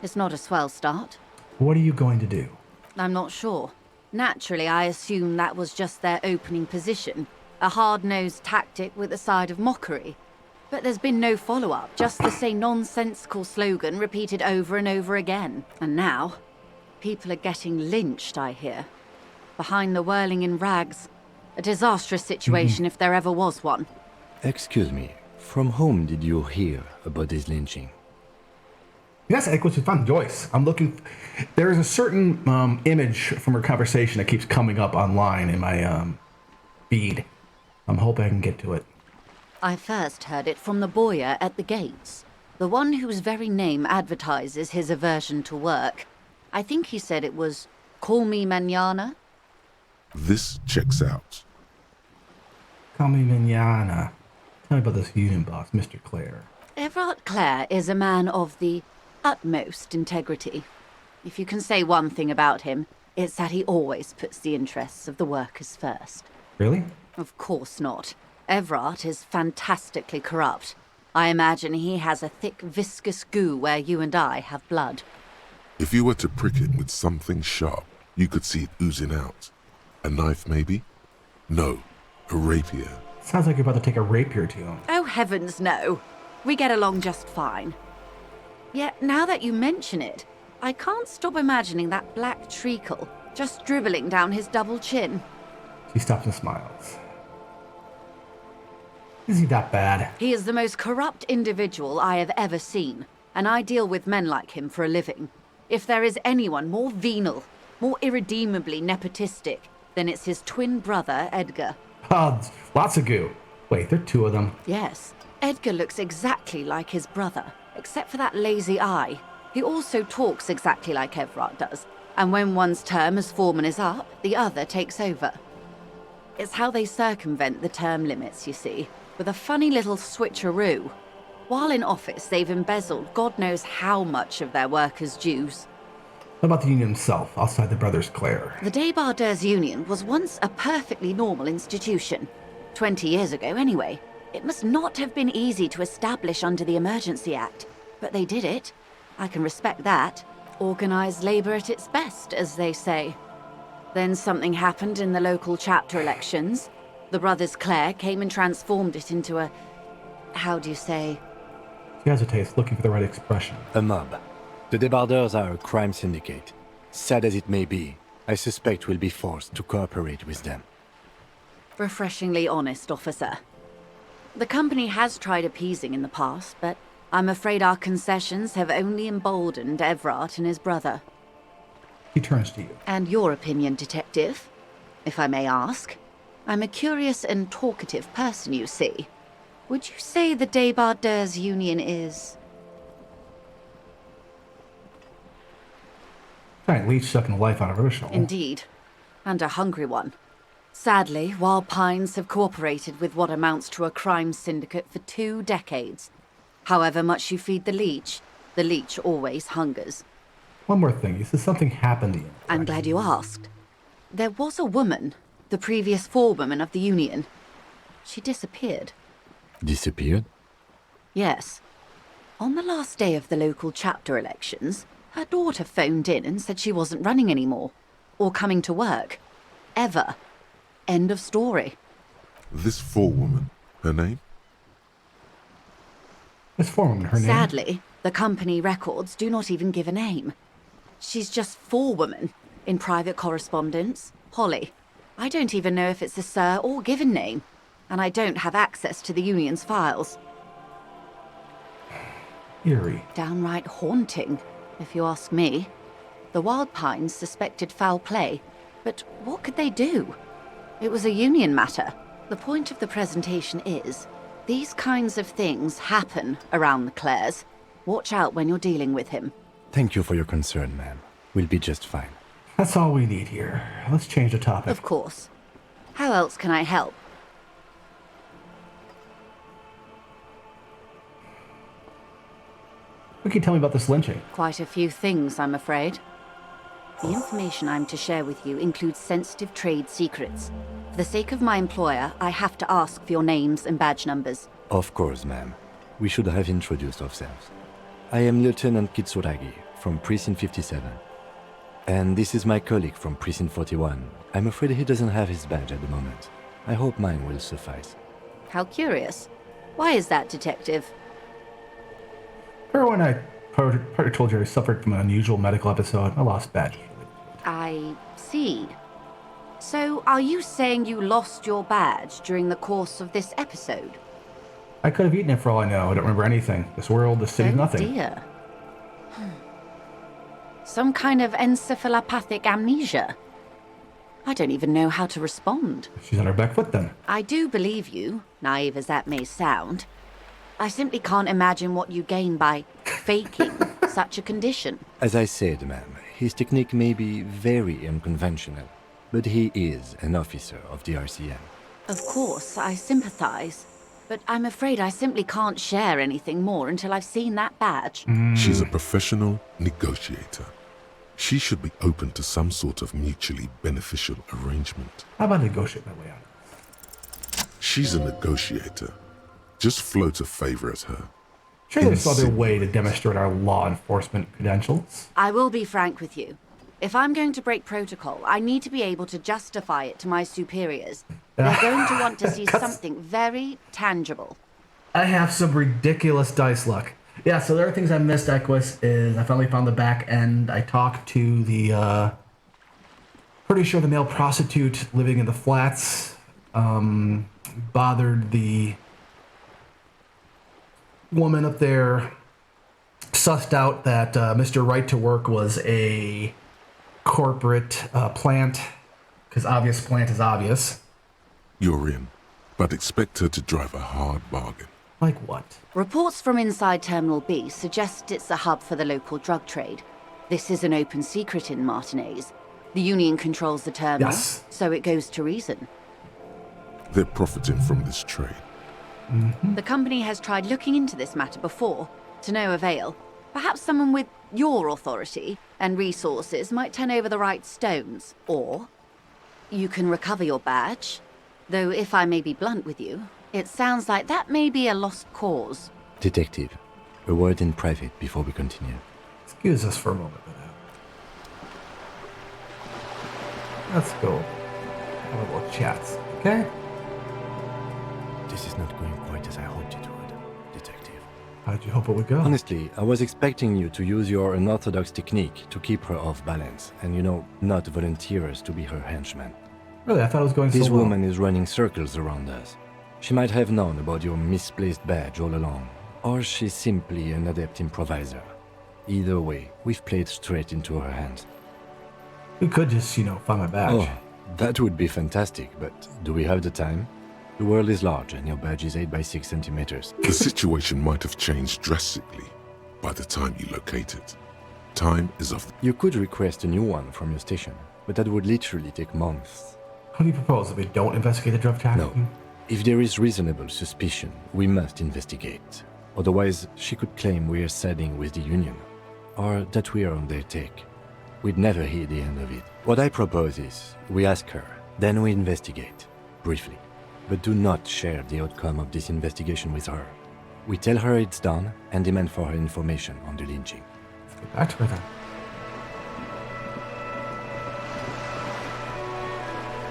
it's not a swell start. What are you going to do? I'm not sure. Naturally, I assume that was just their opening position, a hard-nosed tactic with a side of mockery. But there's been no follow-up, just the same nonsensical slogan repeated over and over again. And now, people are getting lynched, I hear. Behind the whirling in rags. A disastrous situation if there ever was one. Excuse me, from whom did you hear about this lynching? Yes, Equus, we found Joyce. I'm looking. There is a certain image from her conversation that keeps coming up online in my feed. I'm hoping I can get to it. I first heard it from the boyer at the gates. The one whose very name advertises his aversion to work. I think he said it was, "Call me mañana." This checks out. Call me Mignana. Tell me about this union boss, Mr. Clare. Everard Clare is a man of the utmost integrity. If you can say one thing about him, it's that he always puts the interests of the workers first. Really? Of course not. Everard is fantastically corrupt. I imagine he has a thick, viscous goo where you and I have blood. If you were to prick it with something sharp, you could see it oozing out. A knife, maybe? No, a rapier. Sounds like you're about to take a rapier to him. Oh, heavens no. We get along just fine. Yet, now that you mention it, I can't stop imagining that black treacle just dribbling down his double chin. She stops and smiles. Is he that bad? He is the most corrupt individual I have ever seen, and I deal with men like him for a living. If there is anyone more venal, more irredeemably nepotistic, then it's his twin brother, Edgar. Lots of goo. Wait, there are two of them. Yes, Edgar looks exactly like his brother, except for that lazy eye. He also talks exactly like Everard does, and when one's term as foreman is up, the other takes over. It's how they circumvent the term limits, you see, with a funny little switcheroo. While in office, they've embezzled God knows how much of their workers' dues. What about the union itself, outside the Brothers Clare? The Débardeurs Union was once a perfectly normal institution. 20 years ago, anyway. It must not have been easy to establish under the Emergency Act, but they did it. I can respect that. Organized labor at its best, as they say. Then something happened in the local chapter elections. The Brothers Clare came and transformed it into a... how do you say? She hesitates, looking for the right expression. A mob. The Débardeurs are a crime syndicate. Sad as it may be, I suspect we'll be forced to cooperate with them. Refreshingly honest, officer. The company has tried appeasing in the past, but I'm afraid our concessions have only emboldened Everard and his brother. He turns to you. And your opinion, detective, if I may ask? I'm a curious and talkative person, you see. Would you say the Débardeurs Union is... Giant leech sucking the life out of Ursula. Indeed. And a hungry one. Sadly, Wild Pines have cooperated with what amounts to a crime syndicate for 2 decades. However much you feed the leech always hungers. One more thing, you said something happened to you. I'm glad you asked. There was a woman, the previous forewoman of the Union. She disappeared. Disappeared? Yes. On the last day of the local chapter elections, her daughter phoned in and said she wasn't running anymore. Or coming to work. Ever. End of story. This forewoman, her name? This forewoman, her name? Sadly, the company records do not even give a name. She's just forewoman in private correspondence, Holly. I don't even know if it's a sir or given name, and I don't have access to the Union's files. Eerie. Downright haunting, if you ask me. The Wild Pines suspected foul play, but what could they do? It was a Union matter. The point of the presentation is, these kinds of things happen around the Clares. Watch out when you're dealing with him. Thank you for your concern, ma'am. We'll be just fine. That's all we need here. Let's change the topic. Of course. How else can I help? What can you tell me about this lynching? Quite a few things, I'm afraid. The information I'm to share with you includes sensitive trade secrets. For the sake of my employer, I have to ask for your names and badge numbers. Of course, ma'am. We should have introduced ourselves. I am Lieutenant Kitsuragi from Precinct 57. And this is my colleague from Precinct 41. I'm afraid he doesn't have his badge at the moment. I hope mine will suffice. How curious. Why is that, Detective? Remember when I partly told you I suffered from an unusual medical episode? I lost badge. I see. So, are you saying you lost your badge during the course of this episode? I could have eaten it for all I know. I don't remember anything. This world, this city, Oh, nothing. Dear. Some kind of encephalopathic amnesia? I don't even know how to respond. She's on her back foot then. I do believe you, naive as that may sound. I simply can't imagine what you gain by faking such a condition. As I said, ma'am, his technique may be very unconventional, but he is an officer of the RCM. Of course, I sympathize. But I'm afraid I simply can't share anything more until I've seen that badge. She's a professional negotiator. She should be open to some sort of mutually beneficial arrangement. How about negotiate my way out? She's a negotiator. Just float a favor at her. Sure, there's other way to demonstrate our law enforcement credentials. I will be frank with you. If I'm going to break protocol, I need to be able to justify it to my superiors. They're going to want to see something very tangible. I have some ridiculous dice luck. Yeah, so there are things I missed, Equus, is I finally found the back end. I talked to the, pretty sure the male prostitute living in the flats, bothered the woman up there, sussed out that Mr. Right to Work was a corporate plant, because obvious plant is obvious. You're in, but expect her to drive a hard bargain. Like what? Reports from inside Terminal B suggest it's a hub for the local drug trade. This is an open secret in Martinaise. The Union controls the terminal, Yes. so it goes to reason. They're profiting from this trade. The company has tried looking into this matter before, to no avail. Perhaps someone with your authority and resources might turn over the right stones. Or you can recover your badge. Though if I may be blunt with you, it sounds like that may be a lost cause. Detective, a word in private before we continue. Excuse us for a moment, madame. Let's go have a little chat, okay? This is not going quite as I hoped it would, Detective. How did you hope it would go? Honestly, I was expecting you to use your unorthodox technique to keep her off balance and, not volunteer us to be her henchman. Really, I thought it was going This so well. woman is running circles around us. She might have known about your misplaced badge all along, or she's simply an adept improviser. Either way, we've played straight into her hands. We could just, find my badge. Oh, that would be fantastic, but do we have the time? The world is large and your badge is 8 by 6 centimeters. The situation might have changed drastically by the time you locate it. Time is of... You could request a new one from your station, but that would literally take months. What do you propose, that we don't investigate the drug trafficking? No. If there is reasonable suspicion, we must investigate. Otherwise, she could claim we are siding with the Union, or that we are on their take. We'd never hear the end of it. What I propose is, we ask her, then we investigate, briefly. But do not share the outcome of this investigation with her. We tell her it's done and demand for her information on the lynching. Let's get back to her then.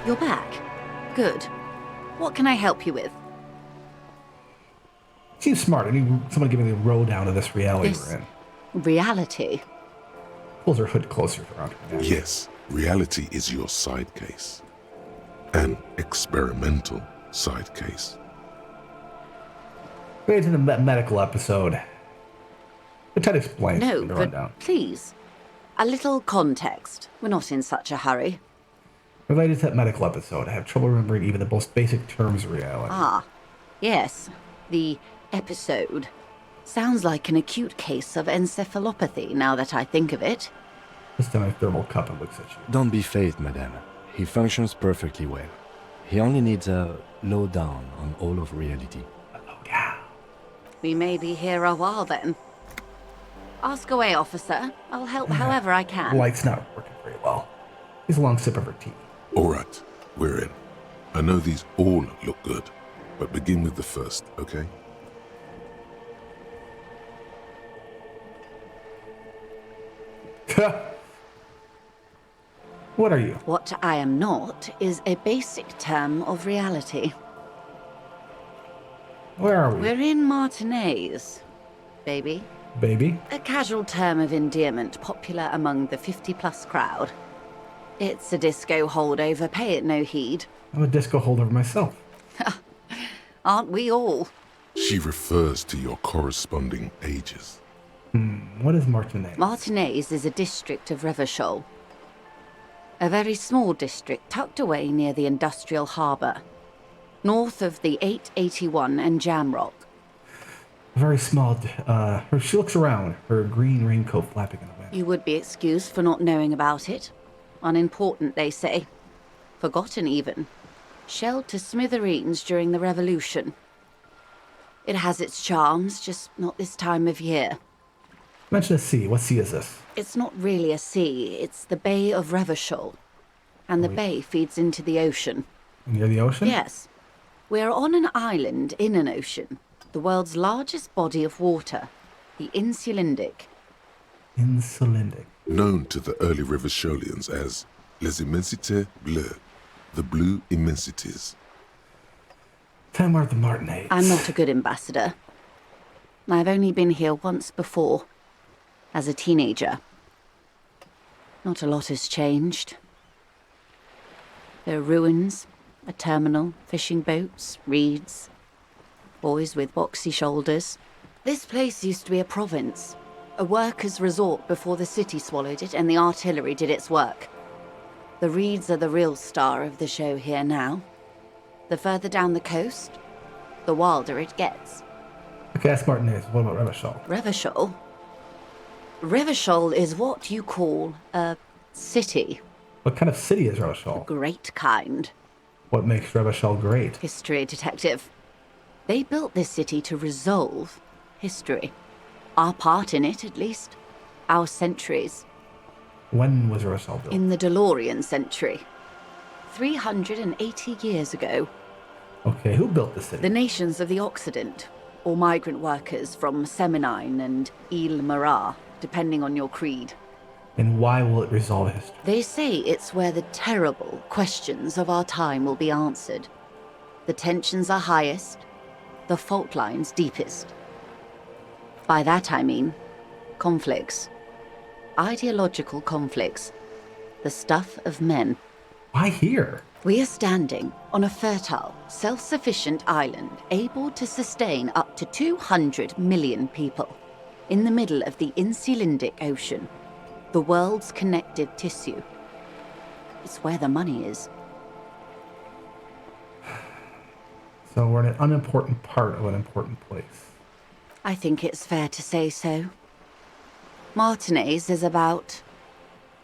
You're back. Good. What can I help you with? Seems smart. I need someone giving me a roll down of this reality This we're in. reality. Pulls her hood closer around her neck. Yes, reality is your side case. An experimental side case. Right to the medical episode. But Ted explains No, the but rundown. please. A little context. We're not in such a hurry. Related to that medical episode, I have trouble remembering even the most basic terms of reality. Ah, yes. The episode. Sounds like an acute case of encephalopathy, now that I think of it. This time I thermal cup and looks at you. Don't be phased, madame. He functions perfectly well. He only needs a lowdown on all of reality. Yeah. We may be here a while then. Ask away, officer. I'll help however I can. Light's not working very well. He's a long sip of her tea. All right, we're in. I know these all look good, but begin with the first, okay? What are you? What I am not is a basic term of reality. Where are we? We're in Martinaise, baby. Baby? A casual term of endearment popular among the 50-plus crowd. It's a disco holdover, pay it no heed. I'm a disco holdover myself. Aren't we all? She refers to your corresponding ages. What is Martinaise? Martinaise is a district of Revachol. A very small district tucked away near the industrial harbour, north of the 881 and Jamrock. Very small. She looks around, her green raincoat flapping in the wind. You would be excused for not knowing about it. Unimportant, they say. Forgotten, even. Shelled to smithereens during the Revolution. It has its charms, just not this time of year. Mention a sea. What sea is this? It's not really a sea, it's the Bay of Revachol. And the bay feeds into the ocean. Near the ocean? Yes. We're on an island in an ocean. The world's largest body of water. The Insulindic. Insulindic. Known to the early Revacholians as Les Immensités Bleues, the Blue Immensities. Time the Martinaise. I'm not a good ambassador. I've only been here once before. As a teenager. Not a lot has changed. There are ruins, a terminal, fishing boats, reeds, boys with boxy shoulders. This place used to be a province, a workers' resort before the city swallowed it and the artillery did its work. The reeds are the real star of the show here now. The further down the coast, the wilder it gets. Okay, that's Martinaise. What about Revachol? Revachol? Revachol is what you call a city. What kind of city is Revachol? Great kind. What makes Revachol great? History detective. They built this city to resolve history. Our part in it, at least. Our centuries. When was Revachol built? In the DeLorean century. 380 years ago. Okay, who built the city? The nations of the Occident, or migrant workers from Seminine and Ile Marat, depending on your creed. And why will it resolve history? They say it's where the terrible questions of our time will be answered. The tensions are highest, the fault lines deepest. By that I mean conflicts. Ideological conflicts. The stuff of men. Why here? We are standing on a fertile, self-sufficient island able to sustain up to 200 million people in the middle of the Insulindic Ocean, the world's connective tissue. It's where the money is. So we're in an unimportant part of an important place. I think it's fair to say so. Martinaise is about...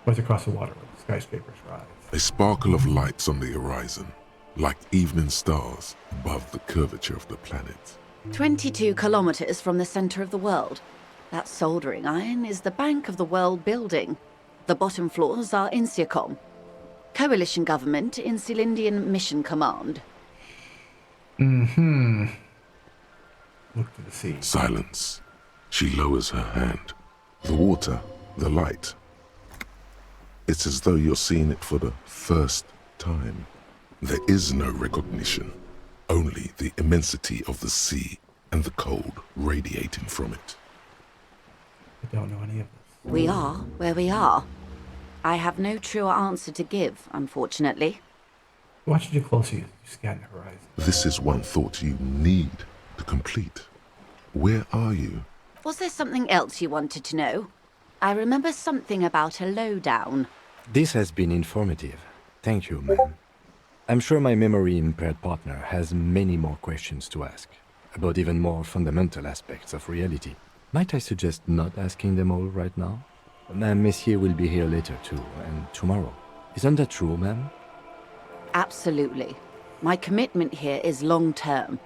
What's across the water where the skyscrapers rise? A sparkle of lights on the horizon, like evening stars above the curvature of the planet. 22 kilometers from the center of the world. That soldering iron is the bank of the world building. The bottom floors are Insiacom. Coalition government, Insulindian Mission Command. Mm-hmm. Look to the sea. Silence. She lowers her hand. The water, the light. It's as though you're seeing it for the first time. There is no recognition, only the immensity of the sea and the cold radiating from it. I don't know any of this. We are where we are. I have no truer answer to give, unfortunately. Watch you closer, you scan the horizon. This is one thought you need to complete. Where are you? Was there something else you wanted to know? I remember something about a lowdown. This has been informative. Thank you, ma'am. I'm sure my memory-impaired partner has many more questions to ask, about even more fundamental aspects of reality. Might I suggest not asking them all right now? Madame Messier will be here later too, and tomorrow. Isn't that true, ma'am? Absolutely. My commitment here is long-term.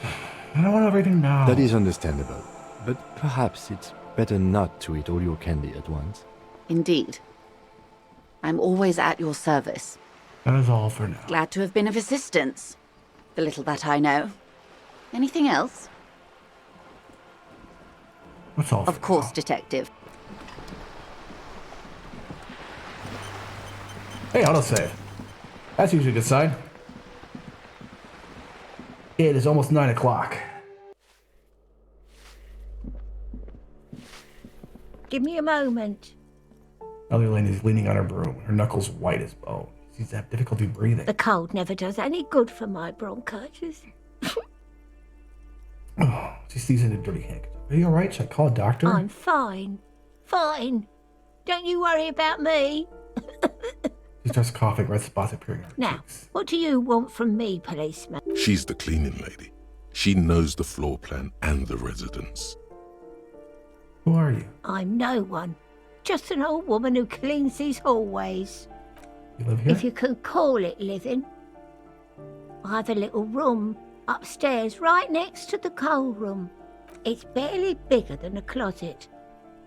I don't want everything now. That is understandable, but perhaps it's better not to eat all your candy at once. Indeed. I'm always at your service. That is all for now. Glad to have been of assistance. The little that I know. Anything else? That's all for Of course, now. Detective. Hey, autosave. That's usually a good sign. It is almost 9 o'clock. Give me a moment. Ellie Lane is leaning on her broom, her knuckles white as bone. She seems to have difficulty breathing. The cold never does any good for my bronchitis. Oh, She sees in a dirty handkerchief. Are you alright? Should I call a doctor? I'm fine. Fine. Don't you worry about me. She starts coughing, red spots appearing on her Now, cheeks. what do you want from me, policeman? She's the cleaning lady. She knows the floor plan and the residence. Who are you? I'm no one. Just an old woman who cleans these hallways. You live here? If you can call it living. I have a little room upstairs right next to the coal room. It's barely bigger than a closet.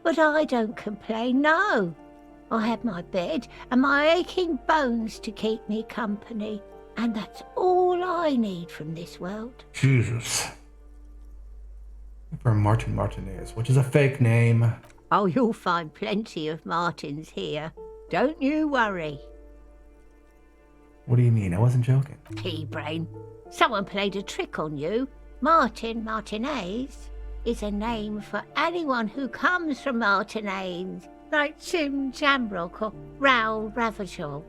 But I don't complain, no. I have my bed and my aching bones to keep me company. And that's all I need from this world. Jesus. For Martin Martinez, which is a fake name. Oh, you'll find plenty of Martins here. Don't you worry. What do you mean? I wasn't joking. Pea-brain. Someone played a trick on you. Martin Martinez is a name for anyone who comes from Martinez, like Jim Jamrock or Raoul Ravachol.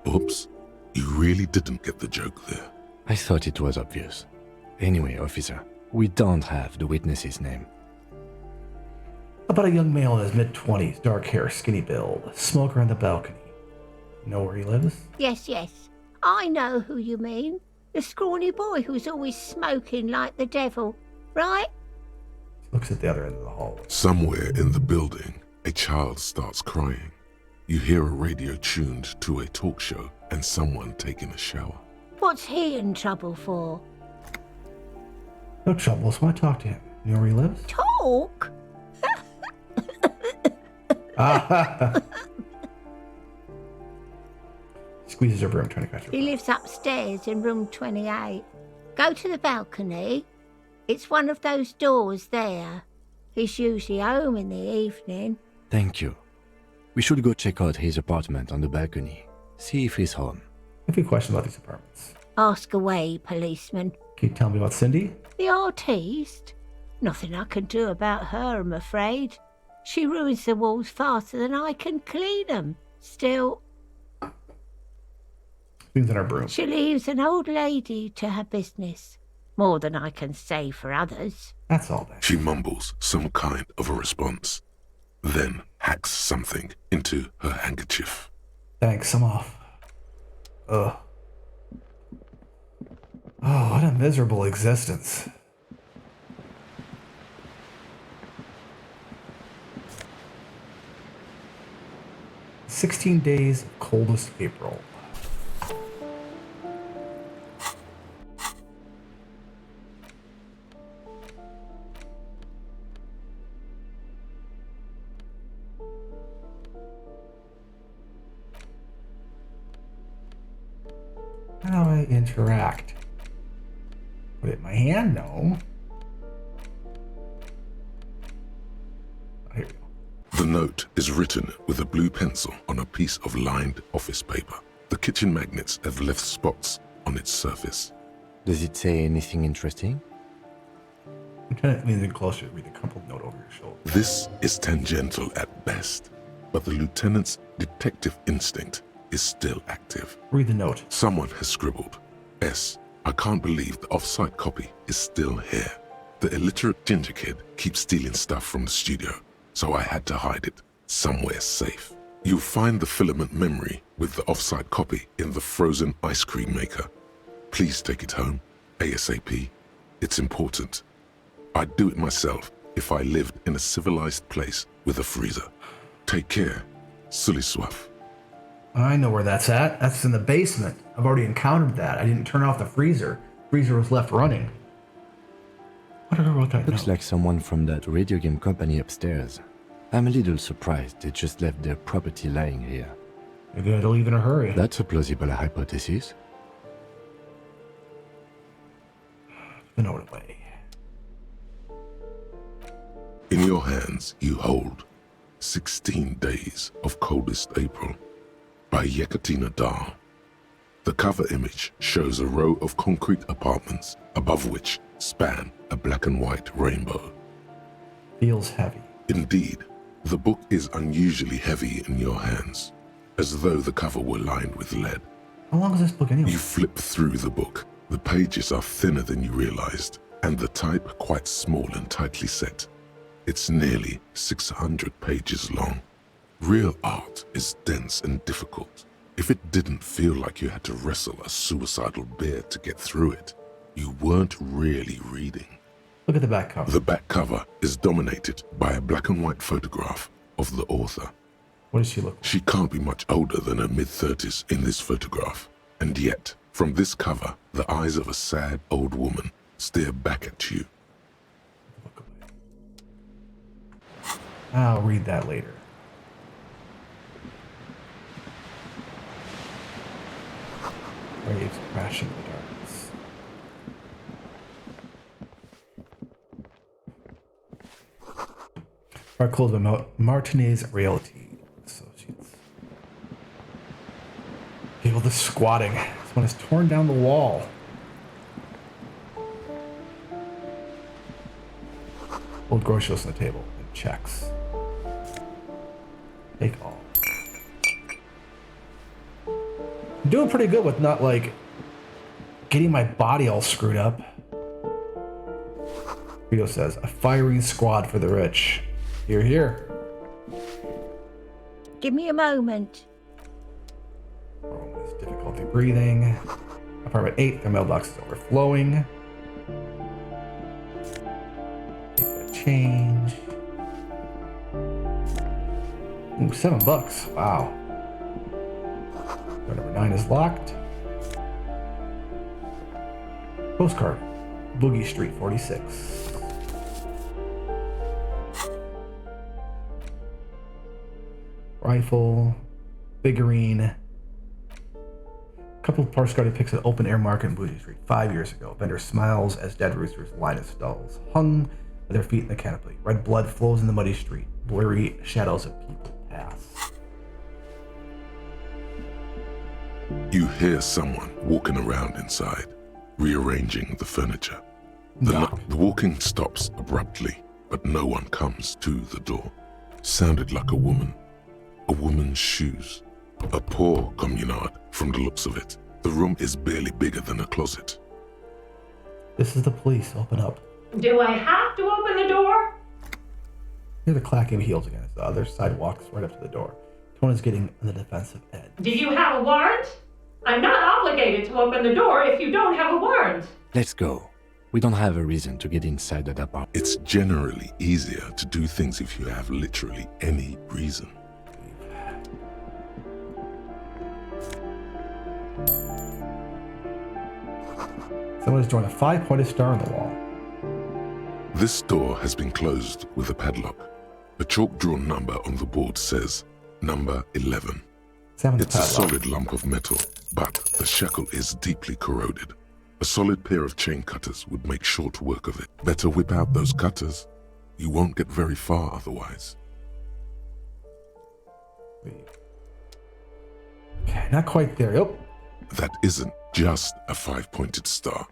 Oops. You really didn't get the joke there. I thought it was obvious. Anyway, officer, we don't have the witness's name. About a young male in his mid-20s, dark hair, skinny build, smoker on the balcony. Know where he lives? Yes, yes. I know who you mean. The scrawny boy who's always smoking like the devil, right? He looks at the other end of the hallway. Somewhere in the building, a child starts crying. You hear a radio tuned to a talk show and someone taking a shower. What's he in trouble for? No trouble, so I want to talk to him. You know where he lives? Talk? Squeezes her broom, trying to catch her. He lives upstairs in room 28. Go to the balcony. It's one of those doors there. He's usually home in the evening. Thank you. We should go check out his apartment on the balcony. See if he's home. A few questions about these apartments. Ask away, policeman. Can you tell me about Cindy? The artiste? Nothing I can do about her, I'm afraid. She ruins the walls faster than I can clean them. Still, Swings on her broom. she leaves an old lady to her business. More than I can say for others. That's all that. She mumbles some kind of a response, then hacks something into her handkerchief. Thanks, I'm off. Ugh. Oh, what a miserable existence. "16 days of coldest April." How do I interact? Put it in my hand? No. Oh, here we go. The note is written with a blue pencil on a piece of lined office paper. The kitchen magnets have left spots on its surface. Does it say anything interesting? Lieutenant leans in closer to read the crumpled note over your shoulder. This is tangential at best, but the lieutenant's detective instinct is still active. Read the note. Someone has scribbled, S. I can't believe the off-site copy is still here. The illiterate ginger kid keeps stealing stuff from the studio, so I had to hide it somewhere safe. You'll find the filament memory with the off-site copy in the frozen ice cream maker. Please take it home, ASAP. It's important. I'd do it myself if I lived in a civilized place with a freezer. Take care, Suliswaf. I know where that's at. That's in the basement. I've already encountered that. I didn't turn off the freezer. Freezer was left running. What did I wrote that Looks note? like someone from that radio game company upstairs. I'm a little surprised they just left their property lying here. Maybe I had to leave in a hurry. That's a plausible hypothesis. The note away. In your hands, you hold 16 Days of Coldest April by Yekaterina Dahl. The cover image shows a row of concrete apartments above which span a black and white rainbow. Feels heavy. Indeed, the book is unusually heavy in your hands, as though the cover were lined with lead. How long is this book anyway? You flip through the book. The pages are thinner than you realized. and the type quite small and tightly set. It's nearly 600 pages long. Real art is dense and difficult. If it didn't feel like you had to wrestle a suicidal bear to get through it, you weren't really reading. Look at the back cover. The back cover is dominated by a black and white photograph of the author. What does she look like? She can't be much older than her mid-30s in this photograph. And yet, from this cover, the eyes of a sad old woman stare back at you. I'll read that later. Waves crashing in the darkness. Articles by Martinez Realty Associates. People just squatting. Someone has torn down the wall. Old grocery list on the table and checks. Take all. I'm doing pretty good with not like getting my body all screwed up. Vito says, a firing squad for the rich. Here, here. Give me a moment. Roman has difficulty breathing. Apartment 8, their mailbox is overflowing. Take that change. Ooh, $7. Wow. Door number 9 is locked. Postcard. Boogie Street 46. Rifle. Figurine. Couple of postcard depicts an open air market in Boogie Street 5 years ago. Vendor smiles as dead roosters line of stalls, hung with their feet in the canopy. Red blood flows in the muddy street. Blurry shadows of people pass. You hear someone walking around inside, rearranging the furniture. The walking stops abruptly, but no one comes to the door. Sounded like a woman. A woman's shoes. A poor communard from the looks of it. The room is barely bigger than a closet. This is the police. Open up. Do I have to open the door? Hear the clacking of heels again as the other side walks right up to the door. Tone is getting on the defensive edge. Do you have a warrant? I'm not obligated to open the door if you don't have a warrant. Let's go. We don't have a reason to get inside that apartment. It's generally easier to do things if you have literally any reason. Someone has drawn a 5-pointed star on the wall. This door has been closed with a padlock. A chalk-drawn number on the board says, number 11. It's a solid lump of metal, but the shackle is deeply corroded. A solid pair of chain cutters would make short work of it. Better whip out those cutters. You won't get very far otherwise. Okay, not quite there. Oh. That isn't just a 5-pointed star.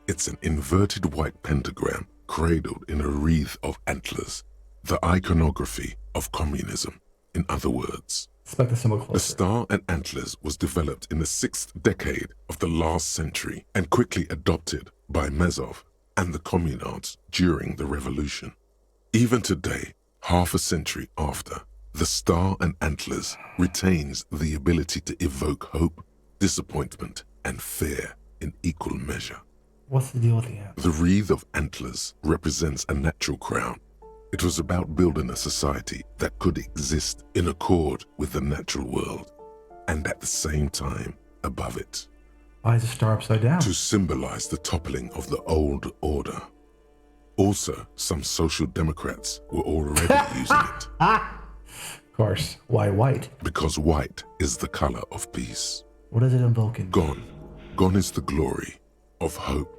It's an inverted white pentagram cradled in a wreath of antlers. The iconography of communism, in other words. Inspect the symbol closer. The star and antlers was developed in the 6th decade of the last century and quickly adopted by Mazov and the communards during the revolution. Even today, half a century after, the star and antlers retains the ability to evoke hope, disappointment, and fear in equal measure. What's the deal with the antlers? The wreath of antlers represents a natural crown. It was about building a society that could exist in accord with the natural world, and at the same time above it. Why is the star upside down? To symbolize the toppling of the old order. Also, some social democrats were already using it. Of course. Why white? Because white is the color of peace. What does it invoke in? Gone. Gone is the glory of hope.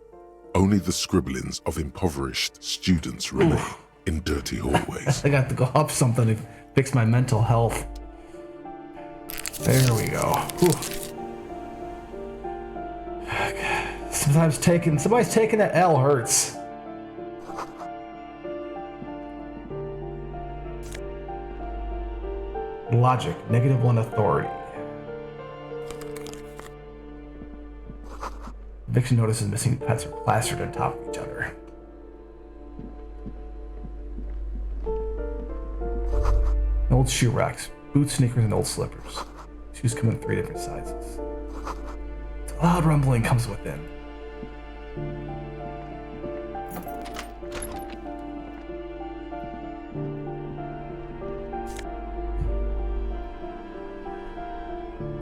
Only the scribblings of impoverished students remain in dirty hallways. I got to go up something to fix my mental health. There we go. Whew. Sometimes somebody's taking that L hurts. Logic, -1 authority. Eviction notices missing pets are plastered on top of each other. old shoe racks, boots, sneakers, and old slippers. Shoes come in 3 different sizes. A loud rumbling comes within.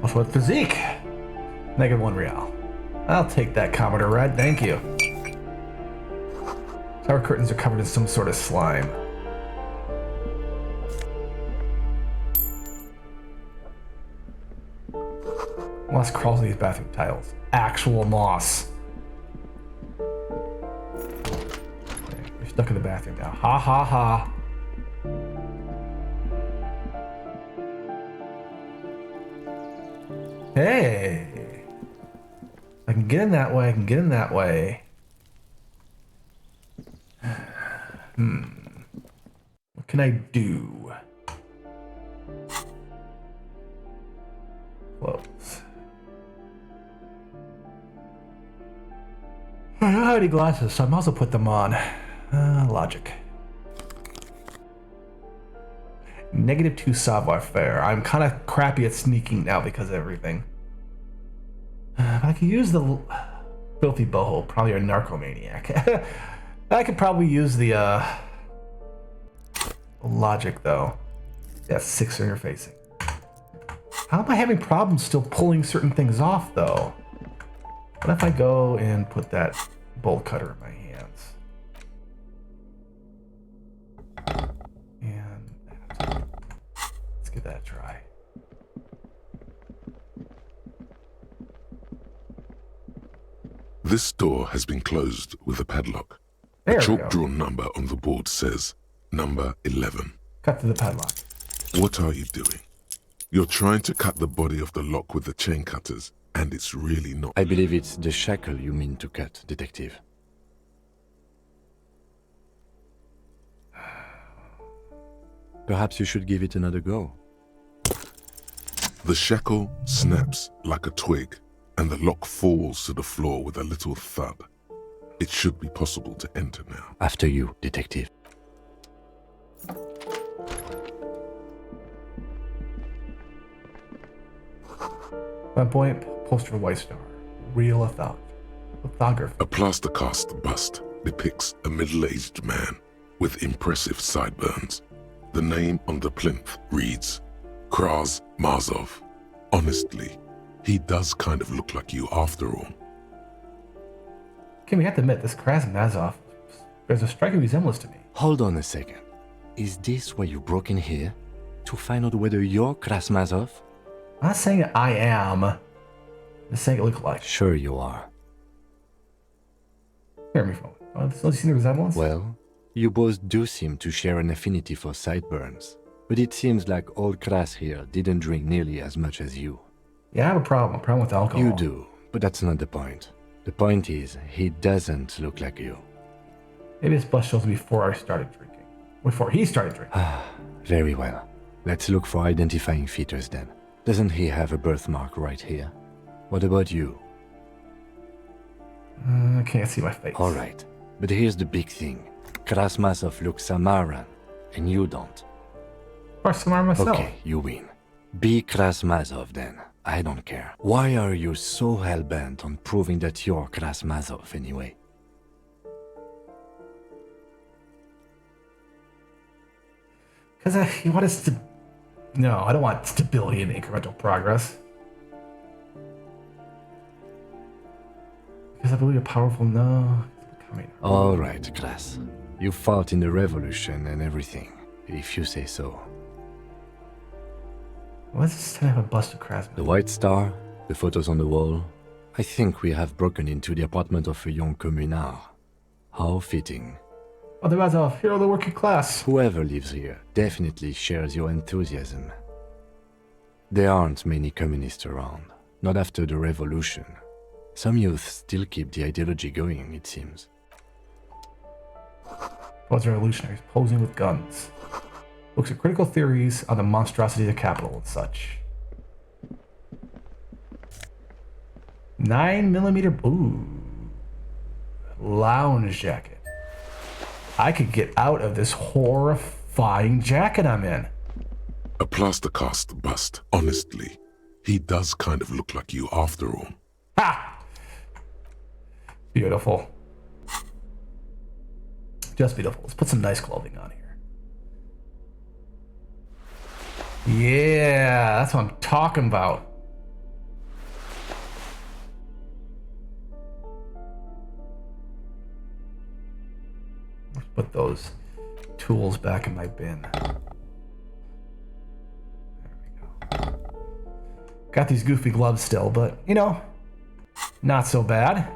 What's with physique? -1 real. I'll take that Commodore ride, thank you. Shower curtains are covered in some sort of slime. Moss crawls on these bathroom tiles. Actual moss. Okay, you're stuck in the bathroom now. Ha ha ha. Hey! I can get in that way, I can get in that way. What can I do? Close. I don't have any glasses, so I might as well put them on. Logic. -2 savoir-faire. I'm kind of crappy at sneaking now because of everything. I could use the filthy boho, probably a narcomaniac. I could probably use the logic though. Yeah, 6 interfacing. How am I having problems still pulling certain things off though? What if I go and put that bolt cutter in my hands? And that. Let's give that a try. This door has been closed with a padlock. There A we go. chalk-drawn number on the board says number 11. Cut to the padlock. What are you doing? You're trying to cut the body of the lock with the chain cutters, and it's really not. I believe it's the shackle you mean to cut, Detective. Perhaps you should give it another go. The shackle snaps like a twig, and the lock falls to the floor with a little thud. It should be possible to enter now. After you, Detective. Flamboyant poster of White Star. Real lithography. A plaster cast bust depicts a middle-aged man with impressive sideburns. The name on the plinth reads Kraz Mazov. Honestly, he does kind of look like you after all. Okay, we have to admit, this Krasmazov bears a striking resemblance to me. Hold on a second. Is this why you broke in here? To find out whether you're Krasmazov? I'm not saying that I am. I'm just saying it looks like. Sure you are. Hear me from it. Don't you see the resemblance? Well, you both do seem to share an affinity for sideburns. But it seems like old Kras here didn't drink nearly as much as you. Yeah, I have a problem with alcohol. You do, but that's not the point. The point is, he doesn't look like you. Maybe his blood shows before I started drinking. Before he started drinking. Very well. Let's look for identifying features then. Doesn't he have a birthmark right here? What about you? I can't see my face. Alright, but here's the big thing. Krasmazov looks Samaran, and you don't. Of course, Samara myself. Okay, you win. Be Krasmazov then. I don't care. Why are you so hell-bent on proving that you're Krasmazov anyway? Because you want us to... No, I don't want stability and incremental progress. Because I believe a powerful no... Alright, Kras. You fought in the revolution and everything, if you say so. Why does this have a bust of Krasmazov? The White Star, the photos on the wall. I think we have broken into the apartment of a young communard. How fitting. Otherwise, a hero of the working class. Whoever lives here definitely shares your enthusiasm. There aren't many communists around, not after the revolution. Some youth still keep the ideology going, it seems. Was revolutionaries posing with guns. Looks at critical theories on the monstrosity of the capital and such. 9mm, ooh, lounge jacket. I could get out of this horrifying jacket I'm in. A plaster cast bust. Honestly, he does kind of look like you after all. Ha! Beautiful. Just beautiful. Let's put some nice clothing on here. Yeah, that's what I'm talking about. Let's put those tools back in my bin. There we go. Got these goofy gloves still, but, you know, not so bad.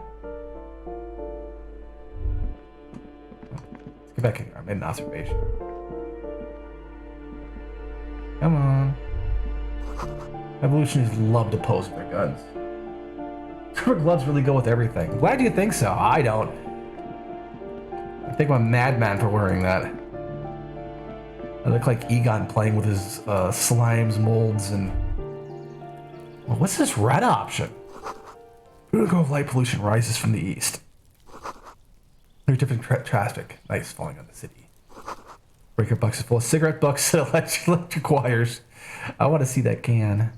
Let's get back in here. I made an observation. Come on. Evolutionists love to pose with their guns. Super gloves really go with everything. Why do you think so? I don't. I think I'm a madman for wearing that. I look like Egon playing with his slimes, molds, and... Well, what's this red option? Vertigo of light pollution rises from the east. There's different traffic. Nice falling on the city. Breaker box is full of cigarette books and electric wires. I want to see that can.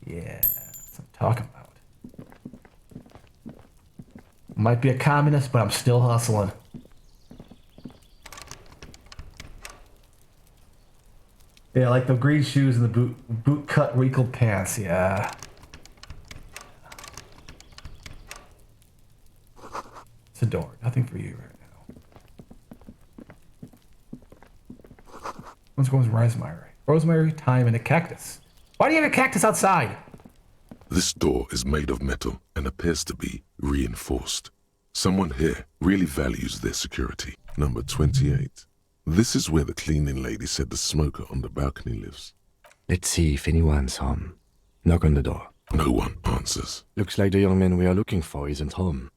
Yeah, that's what I'm talking about. Might be a communist, but I'm still hustling. Yeah, like the green shoes and the boot cut wrinkled pants. Yeah. It's a door. Nothing for you right now. What's going on with rosemary? Rosemary, thyme, and a cactus. Why do you have a cactus outside? This door is made of metal and appears to be reinforced. Someone here really values their security. Number 28. This is where the cleaning lady said the smoker on the balcony lives. Let's see if anyone's home. Knock on the door. No one answers. Looks like the young man we are looking for isn't home.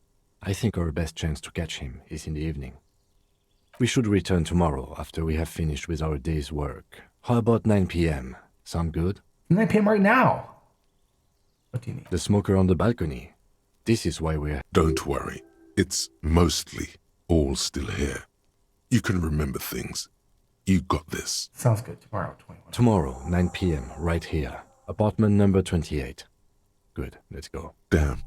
I think our best chance to catch him is in the evening. We should return tomorrow after we have finished with our day's work. How about 9 p.m.? Sound good? 9 p.m. right now. What do you need? The smoker on the balcony. This is why we're... Don't worry. It's mostly all still here. You can remember things. You got this. Sounds good. Tomorrow, 21. Tomorrow, 9 p.m., right here. Apartment number 28. Good, let's go. Damn.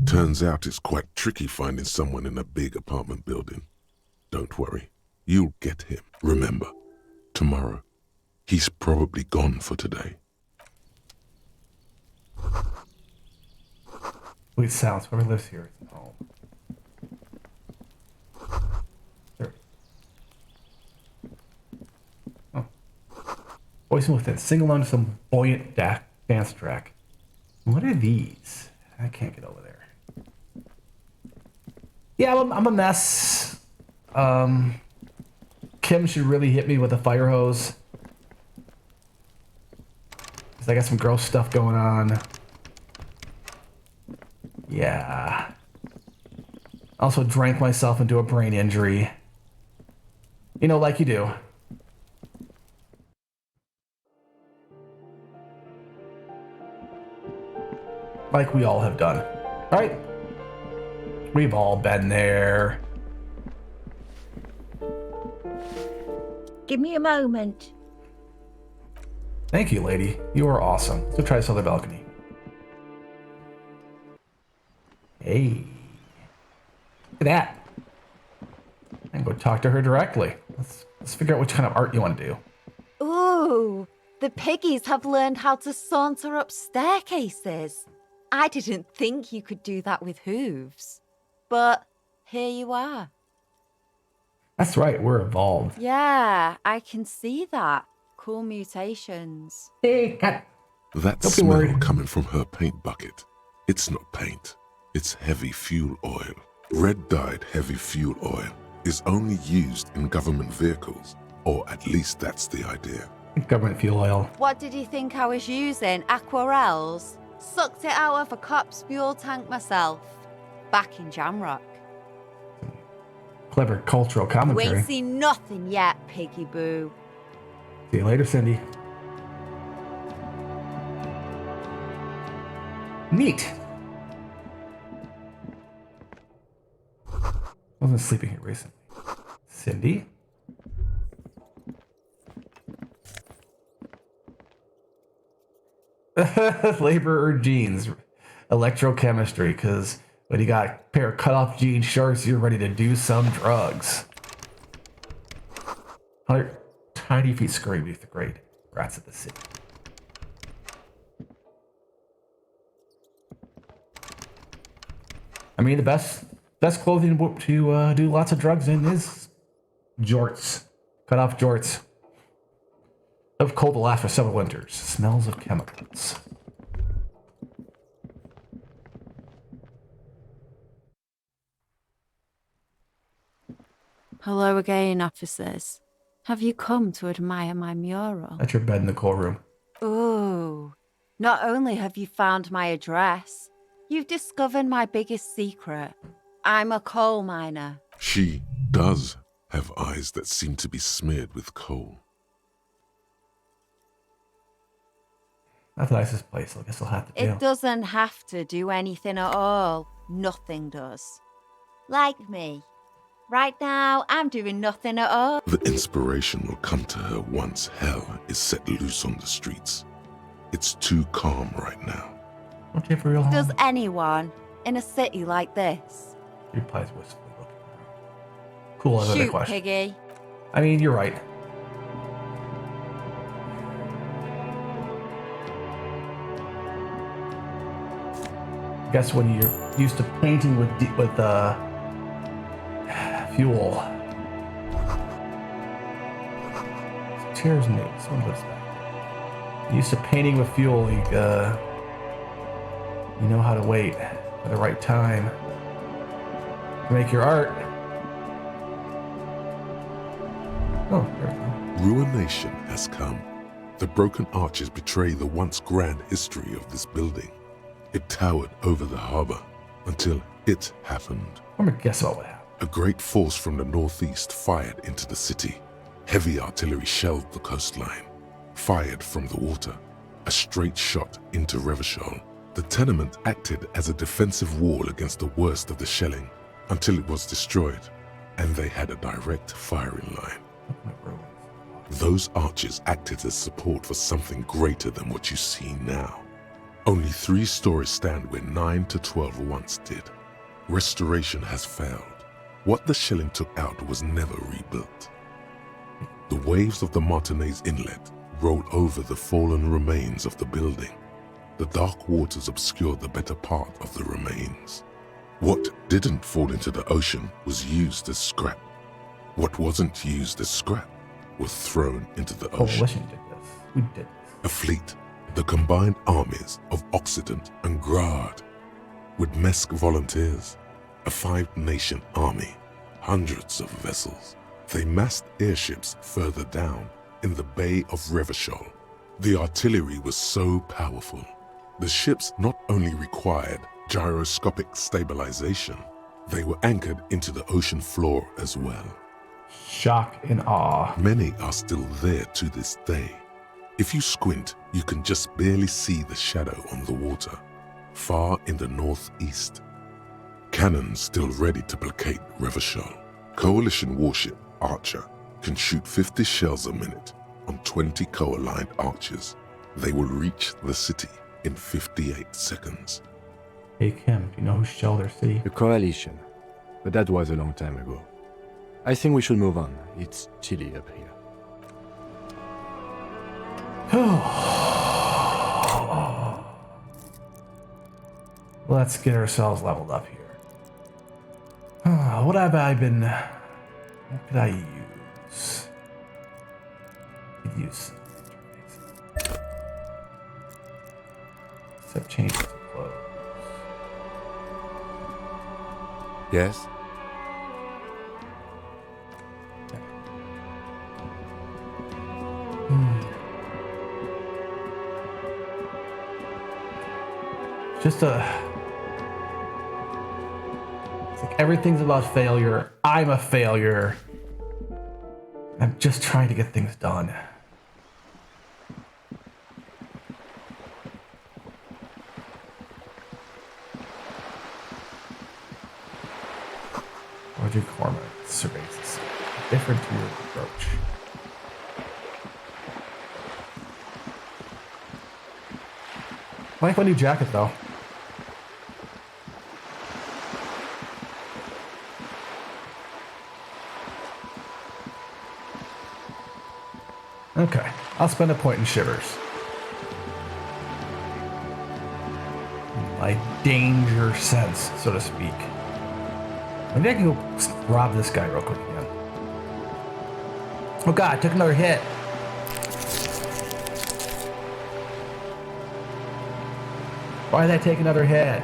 Turns out it's quite tricky finding someone in a big apartment building. Don't worry. You'll get him. Remember, tomorrow. He's probably gone for today. Sweet sounds. Whoever lives here is at home. There. Oh. Voice from within. Sing along to some buoyant dance track. What are these? I can't get over there. Yeah, I'm a mess. Kim should really hit me with a fire hose. Cause I got some gross stuff going on. Yeah. Also drank myself into a brain injury. You know, like you do. Like we all have done. Right? We've all been there. Give me a moment. Thank you, lady. You are awesome. Let's go try this other balcony. Hey. Look at that. I can go talk to her directly. Let's figure out which kind of art you want to do. Ooh, the piggies have learned how to saunter up staircases. I didn't think you could do that with hooves. But here you are. That's right, we're evolved. Yeah, I can see that. Cool mutations. Hey, cat. That Don't be smell worried. coming from her paint bucket. It's not paint. It's heavy fuel oil. Red-dyed heavy fuel oil is only used in government vehicles, or at least that's the idea. Government fuel oil. What did you think I was using? Aquarels? Sucked it out of a cop's fuel tank myself. Back in Jamrock. Clever cultural You commentary. ain't seen nothing yet, piggy boo. See you later, Cindy. Neat. I wasn't sleeping here recently. Cindy? Labor or jeans? Electrochemistry, because when you got a pair of cut-off jean shorts, you're ready to do some drugs. 100 tiny feet scurry beneath the grate. Rats at the city. I mean, the best clothing to do lots of drugs in is jorts. Cut-off jorts. Of cold to last for several winters. Smells of chemicals. Hello again, officers. Have you come to admire my mural? That's your bed in the coal room. Ooh. Not only have you found my address, you've discovered my biggest secret. I'm a coal miner. She does have eyes that seem to be smeared with coal. Not the nicest place. I guess I'll have to do. It doesn't have to do anything at all. Nothing does. Like me. Right now, I'm doing nothing at all. The inspiration will come to her once hell is set loose on the streets. It's too calm right now. Don't you have a real home? Does anyone in a city like this? He replies wistfully, looking around. Cool, another Shoot, question. Piggy. I mean, you're right. I guess when you're used to painting with fuel. Cheers, new. Someone lives back. Used to painting with fuel, you know how to wait for the right time to make your art. Oh, there we go. Ruination has come. The broken arches betray the once grand history of this building. It towered over the harbor until it happened. I'm gonna guess about what happened. A great force from the northeast fired into the city. Heavy artillery shelled the coastline. Fired from the water. A straight shot into Revachol. The tenement acted as a defensive wall against the worst of the shelling until it was destroyed, and they had a direct firing line. Those arches acted as support for something greater than what you see now. Only 3 stories stand where 9 to 12 once did. Restoration has failed. What the shelling took out was never rebuilt. The waves of the Martinez Inlet rolled over the fallen remains of the building. The dark waters obscured the better part of the remains. What didn't fall into the ocean was used as scrap. What wasn't used as scrap was thrown into the ocean. Coalition did this. Who did this? A fleet, the combined armies of Occident and Grad, with Mesk volunteers, a 5-nation army, hundreds of vessels. They massed airships further down in the Bay of Revachol. The artillery was so powerful. The ships not only required gyroscopic stabilization, they were anchored into the ocean floor as well. Shock and awe. Many are still there to this day. If you squint, you can just barely see the shadow on the water, far in the northeast. Cannons still ready to placate Revachol. Coalition warship Archer can shoot 50 shells a minute on 20 co-aligned archers. They will reach the city in 58 seconds. Hey Kim, do you know who shelled their city? The Coalition. But that was a long time ago. I think we should move on. It's chilly up here. Let's get ourselves leveled up here. What have I been... What could I use? Could use... Except changes of clothes. Yes? Just it's like everything's about failure. I'm a failure. I'm just trying to get things done. Roger Cormac surveys the city. Different to your approach. I like my new jacket, though. Okay, I'll spend a point in shivers. My danger sense, so to speak. Maybe I can go rob this guy real quick again. Oh god, I took another hit. Why did I take another hit?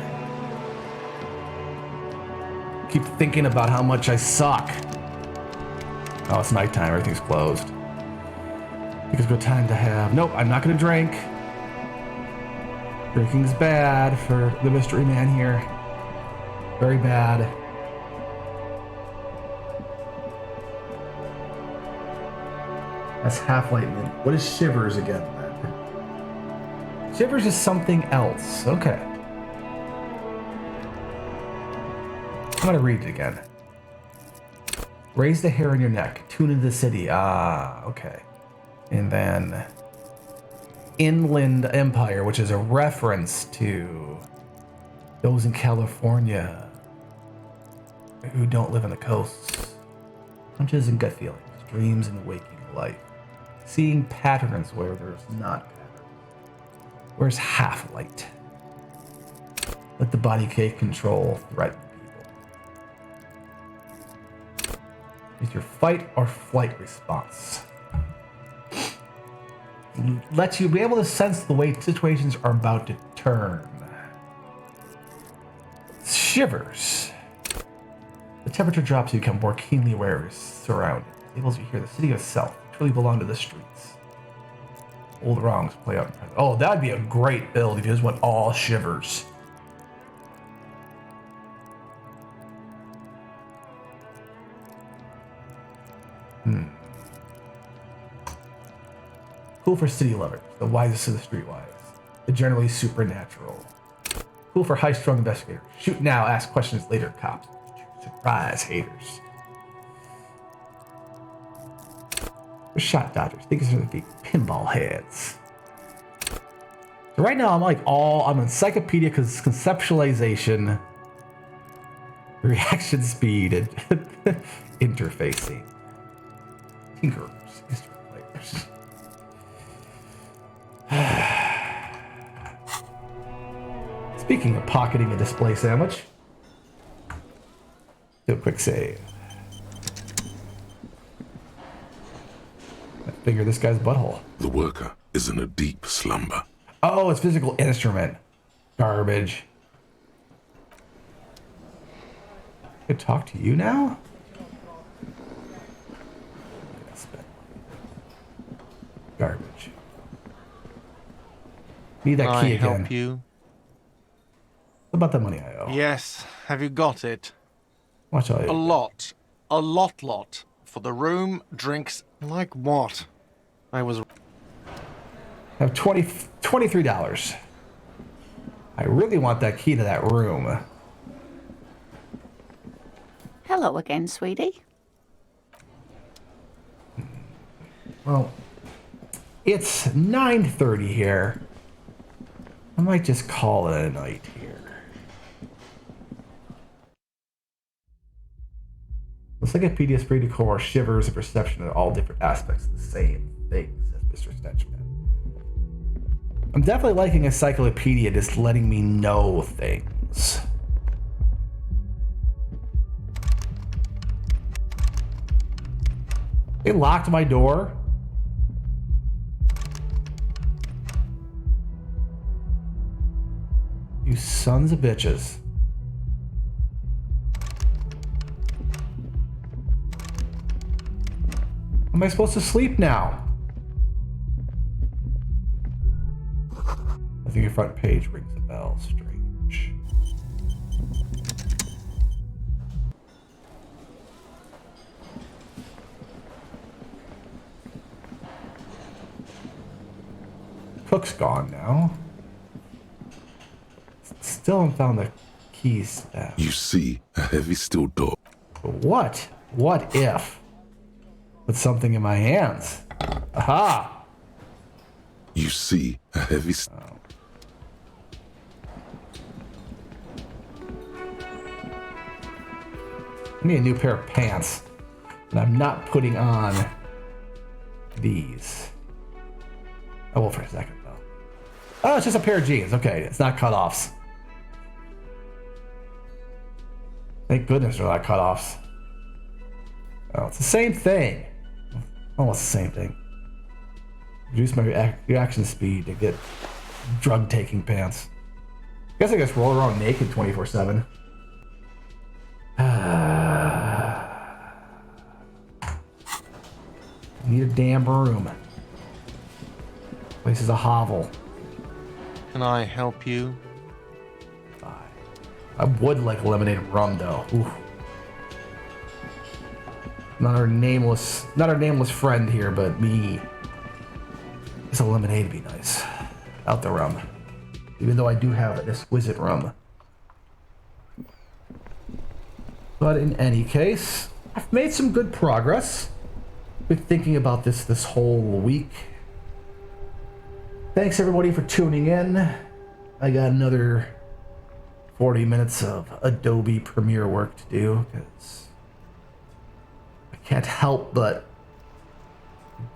Keep thinking about how much I suck. Oh, it's nighttime, everything's closed. Think it's a good time to have. Nope, I'm not gonna drink. Drinking's bad for the mystery man here. Very bad. That's half-light. What is shivers again, then? Shivers is something else. Okay. I'm gonna read it again. Raise the hair on your neck. Tune into the city. Ah, okay. And then Inland Empire, which is a reference to those in California who don't live on the coasts. Hunches and gut feelings, dreams and waking life. Seeing patterns where there's not patterns. Where's half-light? Let the body take control, threaten people. Is your fight or flight response. Lets you be able to sense the way situations are about to turn. Shivers. The temperature drops, you become more keenly aware of your surroundings. Able to hear the city itself. Truly belong to the streets. Old wrongs play out in present. Oh, that would be a great build if you just went all shivers. Cool for city lovers, the wisest of the streetwise, the generally supernatural. Cool for high-strung investigators. Shoot now, ask questions later, cops. Surprise, haters. For shot dodgers, think it's gonna be pinball heads. So right now I'm encyclopedia because conceptualization, reaction speed, and interfacing. Tinkerers, instrument players. Speaking of pocketing a display sandwich, do a quick save. I figure this guy's butthole. The worker is in a deep slumber. Oh, it's physical instrument. Garbage. I could talk to you now? Garbage. Need that key again. Help you? What about the money I owe? Yes. Have you got it? Watch all you. A lot. A lot. For the room, drinks, like what? I have $23. I really want that key to that room. Hello again, sweetie. Well, it's 9:30 here. I might just call it a night here. Encyclopedia is pretty core, shivers, and perception are all different aspects of the same thing, says Mr. Stenchman. I'm definitely liking Encyclopedia just letting me know things. They locked my door. You sons of bitches. Am I supposed to sleep now? I think your front page rings a bell. Strange. Cook's gone now. Still haven't found the keys. You see a heavy steel door. What? What if? With something in my hands. Aha! You see a heavy me a new pair of pants. And I'm not putting on these. I will for a second, though. Oh, it's just a pair of jeans. Okay, it's not cutoffs. Thank goodness they're not cutoffs. Oh, it's the same thing. Almost the same thing. Reduce my reaction speed to get drug-taking pants. I guess I just roll around naked 24/7. Need a damn room. Place is a hovel. Can I help you? I would like lemonade rum though. Ooh. Not our nameless friend here, but me. Just a lemonade would be nice. Out the rum. Even though I do have an exquisite rum. But in any case, I've made some good progress. Been thinking about this whole week. Thanks everybody for tuning in. I got another 40 minutes of Adobe Premiere work to do because I can't help but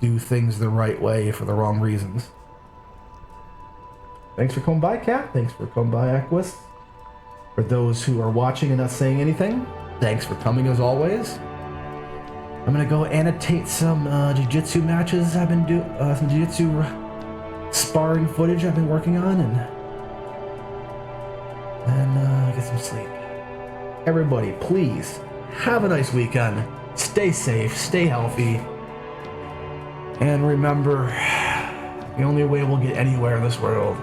do things the right way for the wrong reasons. Thanks for coming by, Kat. Thanks for coming by, Aquis. For those who are watching and not saying anything, thanks for coming as always. I'm gonna go annotate some jiu-jitsu matches I've been doing, some jiu-jitsu sparring footage I've been working on, and get some sleep. Everybody, please have a nice weekend. Stay safe, stay healthy, and remember, the only way we'll get anywhere in this world,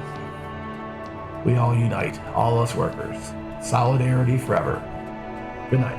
we all unite, all us workers. Solidarity forever. Good night.